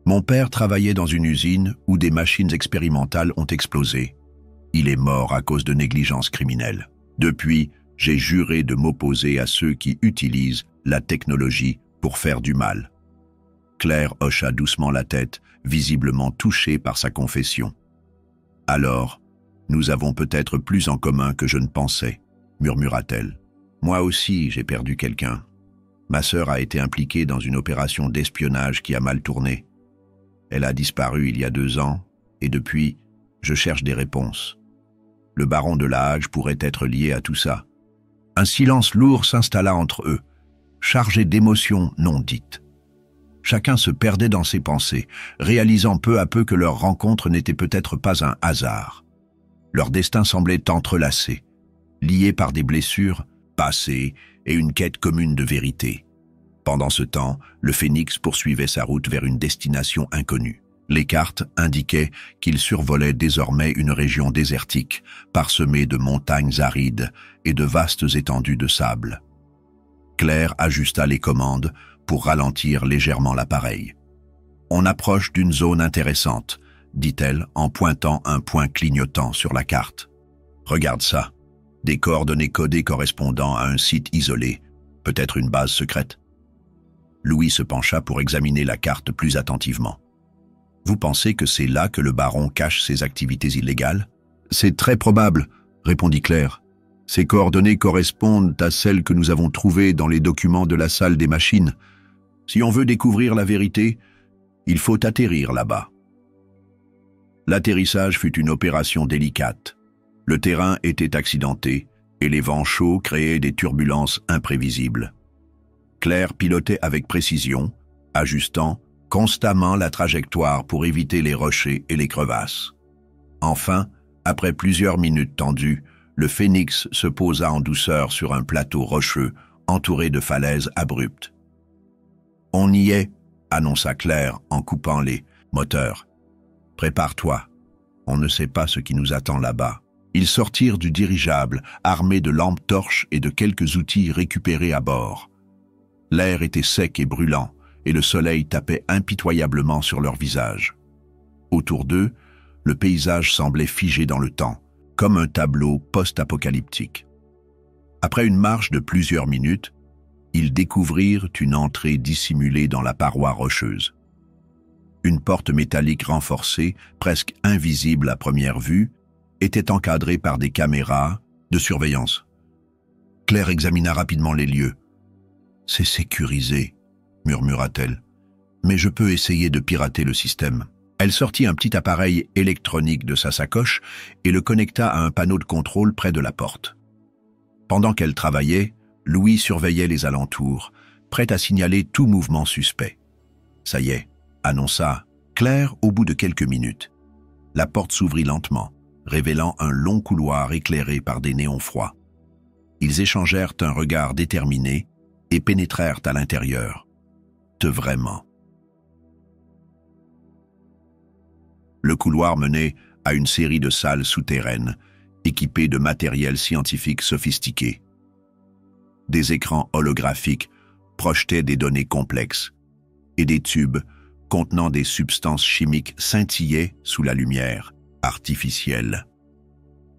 Mon père travaillait dans une usine où des machines expérimentales ont explosé. Il est mort à cause de négligence criminelle. Depuis, j'ai juré de m'opposer à ceux qui utilisent la technologie pour faire du mal. » Claire hocha doucement la tête, visiblement touchée par sa confession. « Alors, nous avons peut-être plus en commun que je ne pensais, » murmura-t-elle. « Moi aussi, j'ai perdu quelqu'un. Ma sœur a été impliquée dans une opération d'espionnage qui a mal tourné. Elle a disparu il y a 2 ans, et depuis, je cherche des réponses. Le baron de l'âge pourrait être lié à tout ça. » Un silence lourd s'installa entre eux, chargé d'émotions non dites. Chacun se perdait dans ses pensées, réalisant peu à peu que leur rencontre n'était peut-être pas un hasard. Leur destin semblait entrelacé, liés par des blessures passées et une quête commune de vérité. Pendant ce temps, le Phénix poursuivait sa route vers une destination inconnue. Les cartes indiquaient qu'il survolait désormais une région désertique, parsemée de montagnes arides et de vastes étendues de sable. Claire ajusta les commandes pour ralentir légèrement l'appareil. « On approche d'une zone intéressante », dit-elle en pointant un point clignotant sur la carte. « Regarde ça, des coordonnées codées correspondant à un site isolé, peut-être une base secrète. » Louis se pencha pour examiner la carte plus attentivement. « Vous pensez que c'est là que le baron cache ses activités illégales ?»« C'est très probable, » répondit Claire. « Ces coordonnées correspondent à celles que nous avons trouvées dans les documents de la salle des machines. Si on veut découvrir la vérité, il faut atterrir là-bas. » L'atterrissage fut une opération délicate. Le terrain était accidenté et les vents chauds créaient des turbulences imprévisibles. Claire pilotait avec précision, ajustant constamment la trajectoire pour éviter les rochers et les crevasses. Enfin, après plusieurs minutes tendues, le Phénix se posa en douceur sur un plateau rocheux entouré de falaises abruptes. « On y est », annonça Claire en coupant les moteurs. « Prépare-toi, on ne sait pas ce qui nous attend là-bas. » Ils sortirent du dirigeable, armés de lampes torches et de quelques outils récupérés à bord. L'air était sec et brûlant, et le soleil tapait impitoyablement sur leurs visages. Autour d'eux, le paysage semblait figé dans le temps, comme un tableau post-apocalyptique. Après une marche de plusieurs minutes, ils découvrirent une entrée dissimulée dans la paroi rocheuse. Une porte métallique renforcée, presque invisible à première vue, était encadrée par des caméras de surveillance. Claire examina rapidement les lieux. « C'est sécurisé », murmura-t-elle, « mais je peux essayer de pirater le système. » Elle sortit un petit appareil électronique de sa sacoche et le connecta à un panneau de contrôle près de la porte. Pendant qu'elle travaillait, Louis surveillait les alentours, prêt à signaler tout mouvement suspect. « Ça y est », annonça Claire au bout de quelques minutes. La porte s'ouvrit lentement, révélant un long couloir éclairé par des néons froids. Ils échangèrent un regard déterminé et pénétrèrent à l'intérieur. Vraiment. Le couloir menait à une série de salles souterraines, équipées de matériel scientifique sophistiqué. Des écrans holographiques projetaient des données complexes, et des tubes contenant des substances chimiques scintillaient sous la lumière artificielle.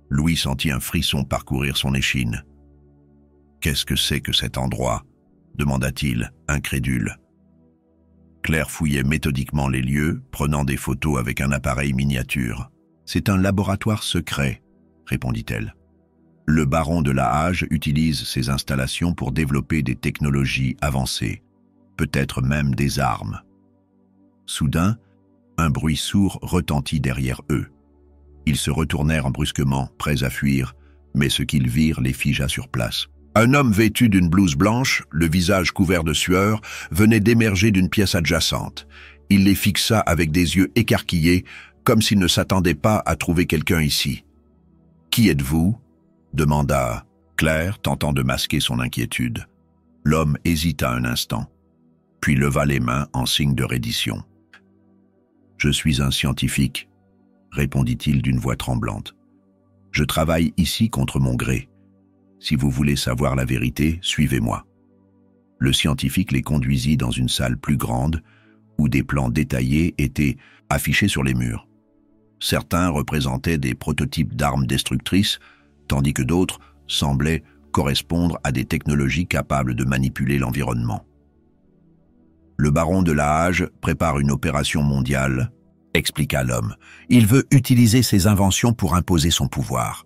Louis sentit un frisson parcourir son échine. « Qu'est-ce que c'est que cet endroit ?» demanda-t-il, incrédule. Claire fouillait méthodiquement les lieux, prenant des photos avec un appareil miniature. « C'est un laboratoire secret », répondit-elle. « Le baron de la Hage utilise ces installations pour développer des technologies avancées, peut-être même des armes. » Soudain, un bruit sourd retentit derrière eux. Ils se retournèrent brusquement, prêts à fuir, mais ce qu'ils virent les figea sur place. Un homme vêtu d'une blouse blanche, le visage couvert de sueur, venait d'émerger d'une pièce adjacente. Il les fixa avec des yeux écarquillés, comme s'il ne s'attendait pas à trouver quelqu'un ici. « Qui êtes-vous » demanda Claire, tentant de masquer son inquiétude. L'homme hésita un instant, puis leva les mains en signe de reddition. « Je suis un scientifique », répondit-il d'une voix tremblante. « Je travaille ici contre mon gré. Si vous voulez savoir la vérité, suivez-moi. » Le scientifique les conduisit dans une salle plus grande, où des plans détaillés étaient affichés sur les murs. Certains représentaient des prototypes d'armes destructrices, tandis que d'autres semblaient correspondre à des technologies capables de manipuler l'environnement. « Le baron de la Hage prépare une opération mondiale, » expliqua l'homme. « Il veut utiliser ses inventions pour imposer son pouvoir. »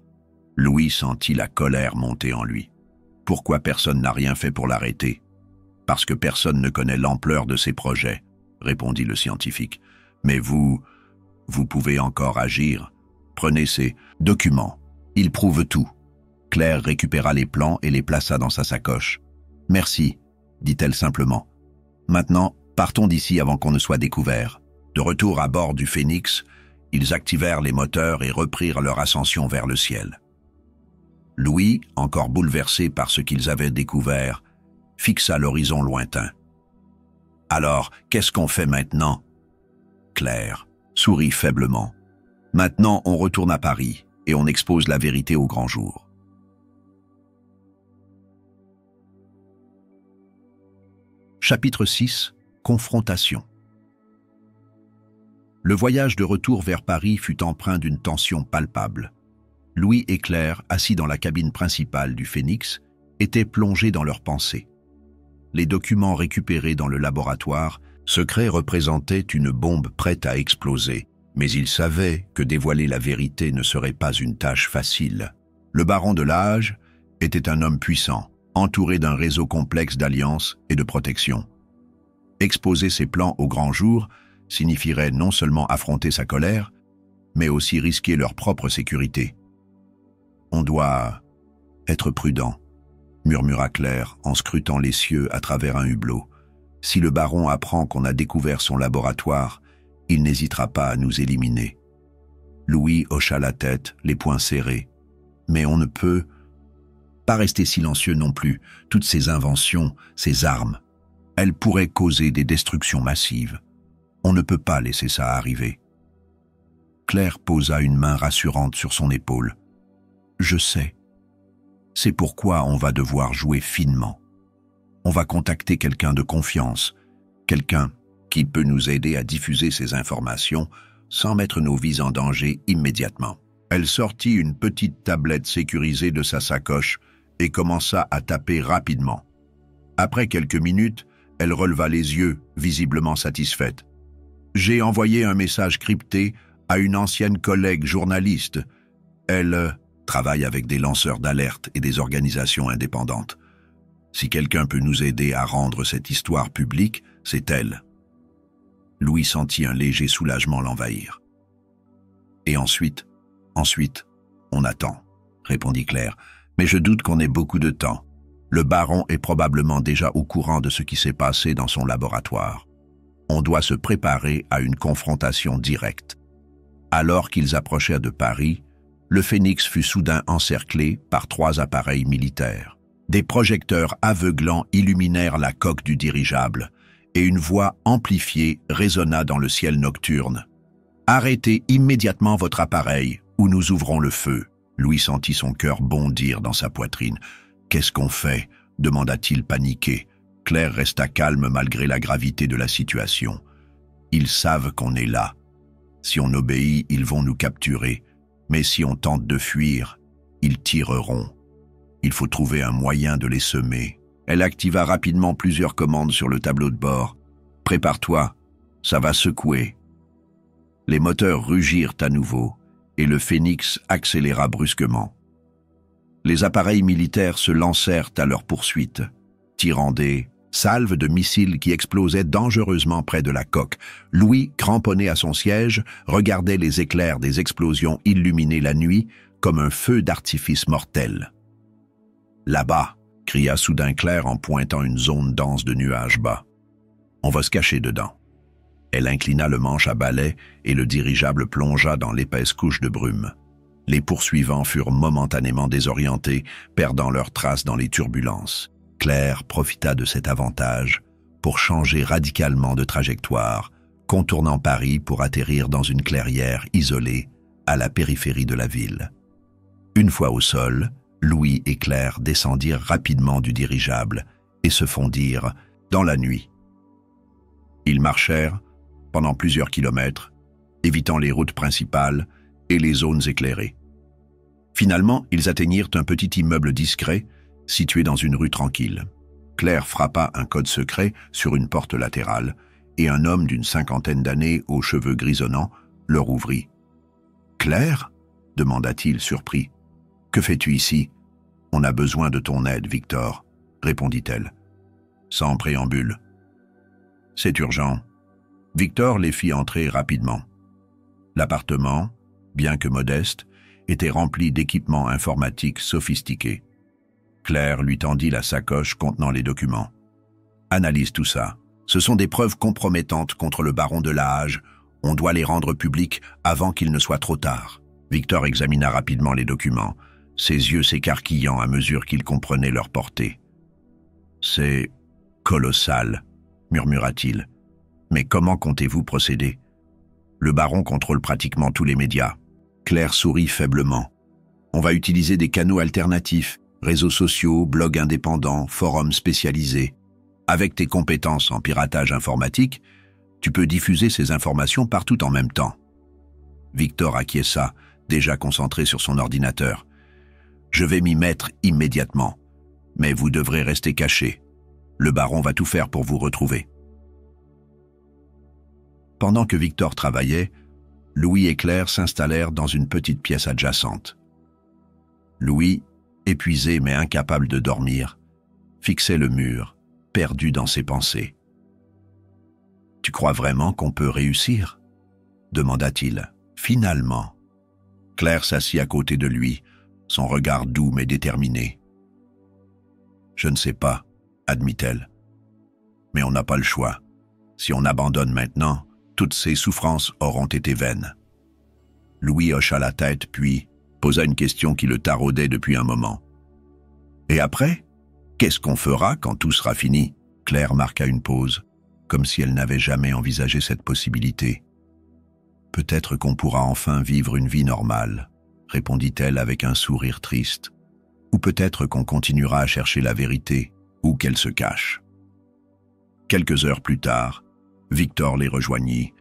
Louis sentit la colère monter en lui. « Pourquoi personne n'a rien fait pour l'arrêter ?»« Parce que personne ne connaît l'ampleur de ses projets, » répondit le scientifique. « Mais vous pouvez encore agir. Prenez ces documents. Ils prouvent tout. » Claire récupéra les plans et les plaça dans sa sacoche. « Merci, » dit-elle simplement. « Maintenant, partons d'ici avant qu'on ne soit découvert. » De retour à bord du Phénix, ils activèrent les moteurs et reprirent leur ascension vers le ciel. Louis, encore bouleversé par ce qu'ils avaient découvert, fixa l'horizon lointain. « Alors, qu'est-ce qu'on fait maintenant ?» Claire sourit faiblement. « Maintenant, on retourne à Paris et on expose la vérité au grand jour. » Chapitre 6. Confrontation. Le voyage de retour vers Paris fut empreint d'une tension palpable. Louis et Claire, assis dans la cabine principale du Phénix, étaient plongés dans leurs pensées. Les documents récupérés dans le laboratoire secret représentaient une bombe prête à exploser, mais ils savaient que dévoiler la vérité ne serait pas une tâche facile. Le baron de la Hage était un homme puissant, entouré d'un réseau complexe d'alliances et de protection. Exposer ses plans au grand jour signifierait non seulement affronter sa colère, mais aussi risquer leur propre sécurité. « On doit être prudent », murmura Claire en scrutant les cieux à travers un hublot. « Si le baron apprend qu'on a découvert son laboratoire, il n'hésitera pas à nous éliminer. » Louis hocha la tête, les poings serrés. « Mais on ne peut pas rester silencieux non plus. Toutes ces inventions, ces armes, elles pourraient causer des destructions massives. On ne peut pas laisser ça arriver. » Claire posa une main rassurante sur son épaule. « Je sais. C'est pourquoi on va devoir jouer finement. On va contacter quelqu'un de confiance, quelqu'un qui peut nous aider à diffuser ces informations sans mettre nos vies en danger immédiatement. » Elle sortit une petite tablette sécurisée de sa sacoche et commença à taper rapidement. Après quelques minutes, elle releva les yeux, visiblement satisfaite. « J'ai envoyé un message crypté à une ancienne collègue journaliste. Elle travaille avec des lanceurs d'alerte et des organisations indépendantes. Si quelqu'un peut nous aider à rendre cette histoire publique, c'est elle. » Louis sentit un léger soulagement l'envahir. « Et ensuite, on attend, » répondit Claire. « Mais je doute qu'on ait beaucoup de temps. Le baron est probablement déjà au courant de ce qui s'est passé dans son laboratoire. On doit se préparer à une confrontation directe. » Alors qu'ils approchèrent de Paris, le Phénix fut soudain encerclé par 3 appareils militaires. Des projecteurs aveuglants illuminèrent la coque du dirigeable et une voix amplifiée résonna dans le ciel nocturne. Arrêtez immédiatement votre appareil ou nous ouvrons le feu. Louis sentit son cœur bondir dans sa poitrine. « Qu'est-ce qu'on fait ?» demanda-t-il paniqué. Claire resta calme malgré la gravité de la situation. « Ils savent qu'on est là. Si on obéit, ils vont nous capturer. Mais si on tente de fuir, ils tireront. Il faut trouver un moyen de les semer. » Elle activa rapidement plusieurs commandes sur le tableau de bord. « Prépare-toi, ça va secouer. » Les moteurs rugirent à nouveau et le Phénix accéléra brusquement. Les appareils militaires se lancèrent à leur poursuite, tirant des salves de missiles qui explosaient dangereusement près de la coque. Louis, cramponné à son siège, regardait les éclairs des explosions illuminer la nuit comme un feu d'artifice mortel. « Là-bas !» cria soudain Claire en pointant une zone dense de nuages bas. « On va se cacher dedans. » Elle inclina le manche à balai et le dirigeable plongea dans l'épaisse couche de brume. Les poursuivants furent momentanément désorientés, perdant leurs traces dans les turbulences. Claire profita de cet avantage pour changer radicalement de trajectoire, contournant Paris pour atterrir dans une clairière isolée à la périphérie de la ville. Une fois au sol, Louis et Claire descendirent rapidement du dirigeable et se fondirent dans la nuit. Ils marchèrent pendant plusieurs kilomètres, évitant les routes principales et les zones éclairées. Finalement, ils atteignirent un petit immeuble discret, situé dans une rue tranquille. Claire frappa un code secret sur une porte latérale, et un homme d'une cinquantaine d'années, aux cheveux grisonnants, leur ouvrit. « Claire ?» demanda-t-il, surpris. « Que fais-tu ici ? »« On a besoin de ton aide, Victor, » répondit-elle, sans préambule. « C'est urgent. » Victor les fit entrer rapidement. L'appartement, bien que modeste, était rempli d'équipements informatiques sophistiqués. Claire lui tendit la sacoche contenant les documents. « Analyse tout ça. Ce sont des preuves compromettantes contre le baron de Lahage. On doit les rendre publiques avant qu'il ne soit trop tard. » Victor examina rapidement les documents, ses yeux s'écarquillant à mesure qu'il comprenait leur portée. « C'est colossal, » murmura-t-il. « Mais comment comptez-vous procéder ? Le baron contrôle pratiquement tous les médias. » Claire sourit faiblement. « On va utiliser des canaux alternatifs, réseaux sociaux, blogs indépendants, forums spécialisés. Avec tes compétences en piratage informatique, tu peux diffuser ces informations partout en même temps. » Victor acquiesça, déjà concentré sur son ordinateur. « Je vais m'y mettre immédiatement, mais vous devrez rester cachés. Le baron va tout faire pour vous retrouver. » Pendant que Victor travaillait, Louis et Claire s'installèrent dans une petite pièce adjacente. Louis, épuisé mais incapable de dormir, fixait le mur, perdu dans ses pensées. « Tu crois vraiment qu'on peut réussir ?» demanda-t-il. « Finalement. » Claire s'assit à côté de lui, son regard doux mais déterminé. « Je ne sais pas, » admit-elle. « Mais on n'a pas le choix. Si on abandonne maintenant, toutes ces souffrances auront été vaines. » Louis hocha la tête, puis posa une question qui le taraudait depuis un moment. « Et après ? Qu'est-ce qu'on fera quand tout sera fini ?» Claire marqua une pause, comme si elle n'avait jamais envisagé cette possibilité. « Peut-être qu'on pourra enfin vivre une vie normale, » répondit-elle avec un sourire triste. « Ou peut-être qu'on continuera à chercher la vérité, ou qu'elle se cache. » Quelques heures plus tard, Victor les rejoignit,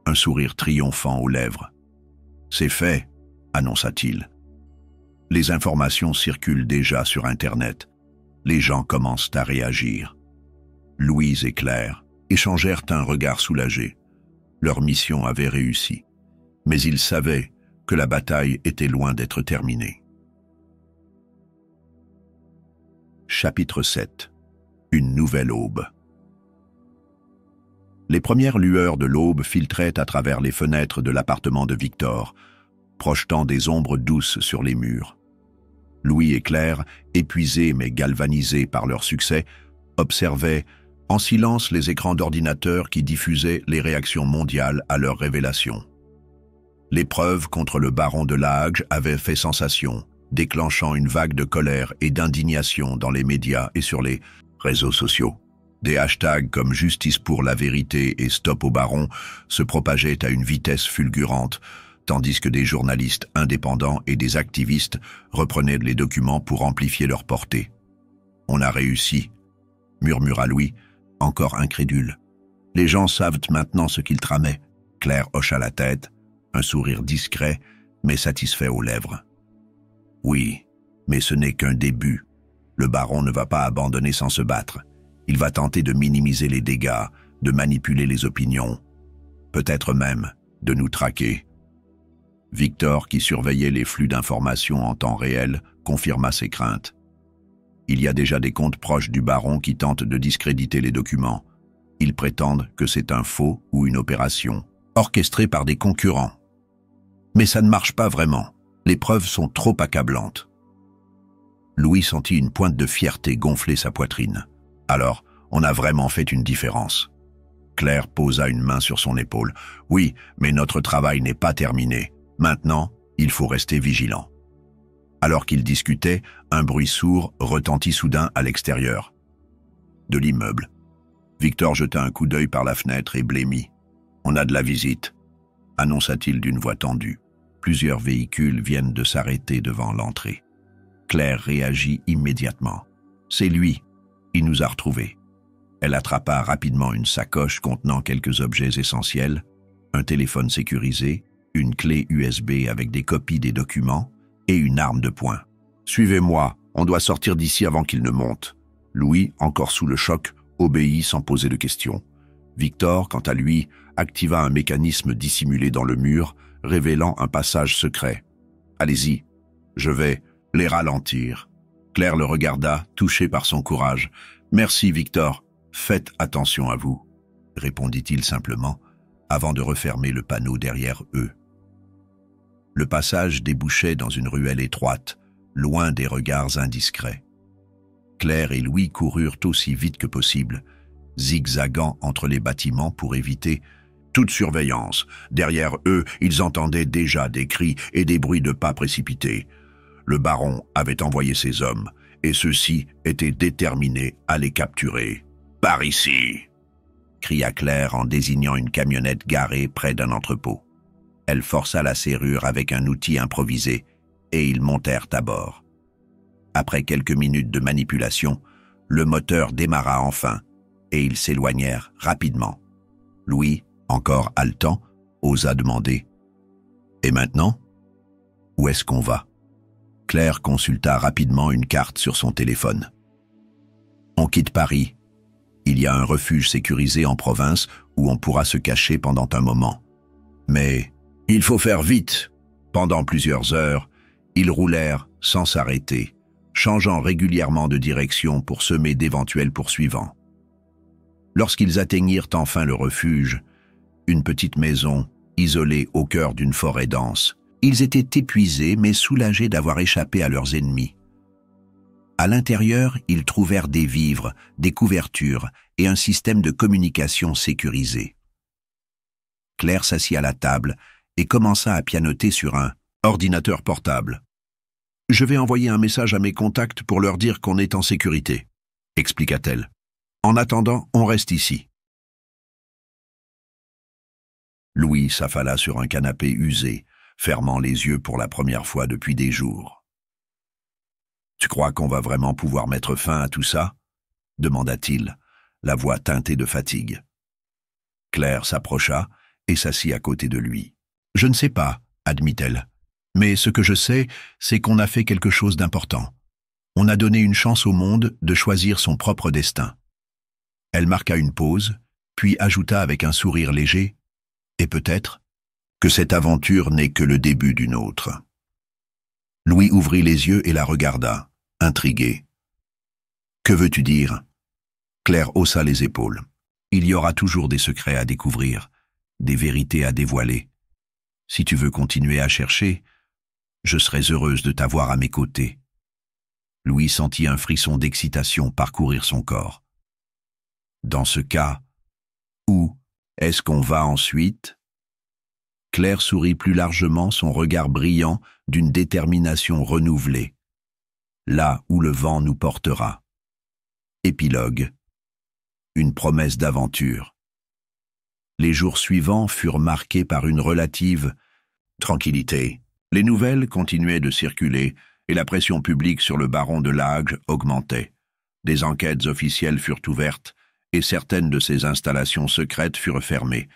un sourire triomphant aux lèvres. « C'est fait, » annonça-t-il. « Les informations circulent déjà sur Internet. Les gens commencent à réagir. » Louise et Claire échangèrent un regard soulagé. Leur mission avait réussi, mais ils savaient que la bataille était loin d'être terminée. Chapitre 7. Une nouvelle aube. Les premières lueurs de l'aube filtraient à travers les fenêtres de l'appartement de Victor, projetant des ombres douces sur les murs. Louis et Claire, épuisés mais galvanisés par leur succès, observaient en silence les écrans d'ordinateur qui diffusaient les réactions mondiales à leur révélation. L'épreuve contre le baron de Lahage avait fait sensation, déclenchant une vague de colère et d'indignation dans les médias et sur les réseaux sociaux. Des hashtags comme Justice pour la vérité et Stop au baron se propageaient à une vitesse fulgurante, tandis que des journalistes indépendants et des activistes reprenaient les documents pour amplifier leur portée. « On a réussi », murmura Louis, encore incrédule. « Les gens savent maintenant ce qu'ils tramaient. » Claire hocha la tête, un sourire discret, mais satisfait aux lèvres. « Oui, mais ce n'est qu'un début. Le baron ne va pas abandonner sans se battre. Il va tenter de minimiser les dégâts, de manipuler les opinions, peut-être même de nous traquer. » Victor, qui surveillait les flux d'informations en temps réel, confirma ses craintes. Il y a déjà des comptes proches du baron qui tentent de discréditer les documents. Ils prétendent que c'est un faux ou une opération, orchestrée par des concurrents. Mais ça ne marche pas vraiment. Les preuves sont trop accablantes. Louis sentit une pointe de fierté gonfler sa poitrine. Alors, on a vraiment fait une différence. Claire posa une main sur son épaule. Oui, mais notre travail n'est pas terminé. Maintenant, il faut rester vigilant. Alors qu'ils discutaient, un bruit sourd retentit soudain à l'extérieur de l'immeuble. Victor jeta un coup d'œil par la fenêtre et blêmit. « On a de la visite », annonça-t-il d'une voix tendue. Plusieurs véhicules viennent de s'arrêter devant l'entrée. Claire réagit immédiatement. « C'est lui. Il nous a retrouvés. » Elle attrapa rapidement une sacoche contenant quelques objets essentiels, un téléphone sécurisé, une clé USB avec des copies des documents et une arme de poing. « Suivez-moi, on doit sortir d'ici avant qu'il ne monte. » Louis, encore sous le choc, obéit sans poser de questions. Victor, quant à lui, activa un mécanisme dissimulé dans le mur, révélant un passage secret. « Allez-y, je vais les ralentir. » Claire le regarda, touchée par son courage. « Merci, Victor. Faites attention à vous, » répondit-il simplement, avant de refermer le panneau derrière eux. Le passage débouchait dans une ruelle étroite, loin des regards indiscrets. Claire et Louis coururent aussi vite que possible, zigzagant entre les bâtiments pour éviter toute surveillance. Derrière eux, ils entendaient déjà des cris et des bruits de pas précipités. Le baron avait envoyé ses hommes, et ceux-ci étaient déterminés à les capturer. « Par ici !» cria Claire en désignant une camionnette garée près d'un entrepôt. Elle força la serrure avec un outil improvisé, et ils montèrent à bord. Après quelques minutes de manipulation, le moteur démarra enfin, et ils s'éloignèrent rapidement. Louis, encore haletant, osa demander « Et maintenant? Où est-ce qu'on va ?» Claire consulta rapidement une carte sur son téléphone. « On quitte Paris. Il y a un refuge sécurisé en province où on pourra se cacher pendant un moment. Mais il faut faire vite. » Pendant plusieurs heures, ils roulèrent sans s'arrêter, changeant régulièrement de direction pour semer d'éventuels poursuivants. Lorsqu'ils atteignirent enfin le refuge, une petite maison isolée au cœur d'une forêt dense, ils étaient épuisés mais soulagés d'avoir échappé à leurs ennemis. À l'intérieur, ils trouvèrent des vivres, des couvertures et un système de communication sécurisé. Claire s'assit à la table et commença à pianoter sur un ordinateur portable. « Je vais envoyer un message à mes contacts pour leur dire qu'on est en sécurité », expliqua-t-elle. « En attendant, on reste ici. » Louis s'affala sur un canapé usé, fermant les yeux pour la première fois depuis des jours. « Tu crois qu'on va vraiment pouvoir mettre fin à tout ça ?» demanda-t-il, la voix teintée de fatigue. Claire s'approcha et s'assit à côté de lui. « Je ne sais pas, » admit-elle. « Mais ce que je sais, c'est qu'on a fait quelque chose d'important. On a donné une chance au monde de choisir son propre destin. » Elle marqua une pause, puis ajouta avec un sourire léger « Et peut-être que cette aventure n'est que le début d'une autre. » Louis ouvrit les yeux et la regarda, intrigué. « Que veux-tu dire ?» Claire haussa les épaules. « Il y aura toujours des secrets à découvrir, des vérités à dévoiler. Si tu veux continuer à chercher, je serai heureuse de t'avoir à mes côtés. » Louis sentit un frisson d'excitation parcourir son corps. « Dans ce cas, où est-ce qu'on va ensuite ?» Claire sourit plus largement, son regard brillant d'une détermination renouvelée. « Là où le vent nous portera. » Épilogue. une promesse d'aventure. Les jours suivants furent marqués par une relative tranquillité. Les nouvelles continuaient de circuler et la pression publique sur le baron de Lage augmentait. Des enquêtes officielles furent ouvertes et certaines de ses installations secrètes furent fermées.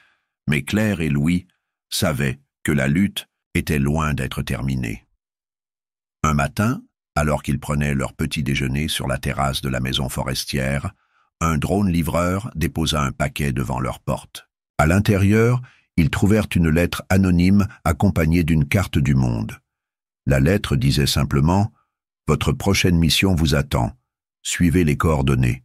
Mais Claire et Louis savaient que la lutte était loin d'être terminée. Un matin, alors qu'ils prenaient leur petit déjeuner sur la terrasse de la maison forestière, un drone livreur déposa un paquet devant leur porte. À l'intérieur, ils trouvèrent une lettre anonyme accompagnée d'une carte du monde. La lettre disait simplement « Votre prochaine mission vous attend. Suivez les coordonnées. »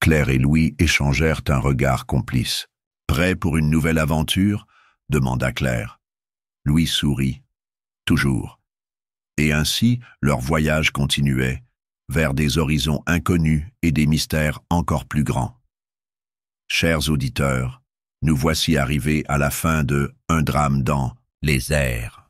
Claire et Louis échangèrent un regard complice. « Prêt pour une nouvelle aventure ?» demanda Claire. Louis sourit. « Toujours. » Et ainsi, leur voyage continuait, vers des horizons inconnus et des mystères encore plus grands. Chers auditeurs, nous voici arrivés à la fin de Un drame dans les airs.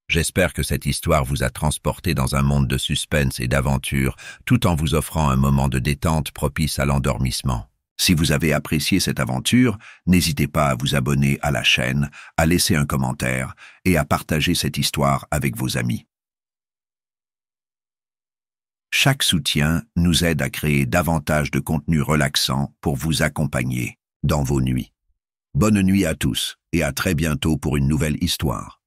J'espère que cette histoire vous a transporté dans un monde de suspense et d'aventure, tout en vous offrant un moment de détente propice à l'endormissement. Si vous avez apprécié cette aventure, n'hésitez pas à vous abonner à la chaîne, à laisser un commentaire et à partager cette histoire avec vos amis. Chaque soutien nous aide à créer davantage de contenu relaxant pour vous accompagner dans vos nuits. Bonne nuit à tous et à très bientôt pour une nouvelle histoire.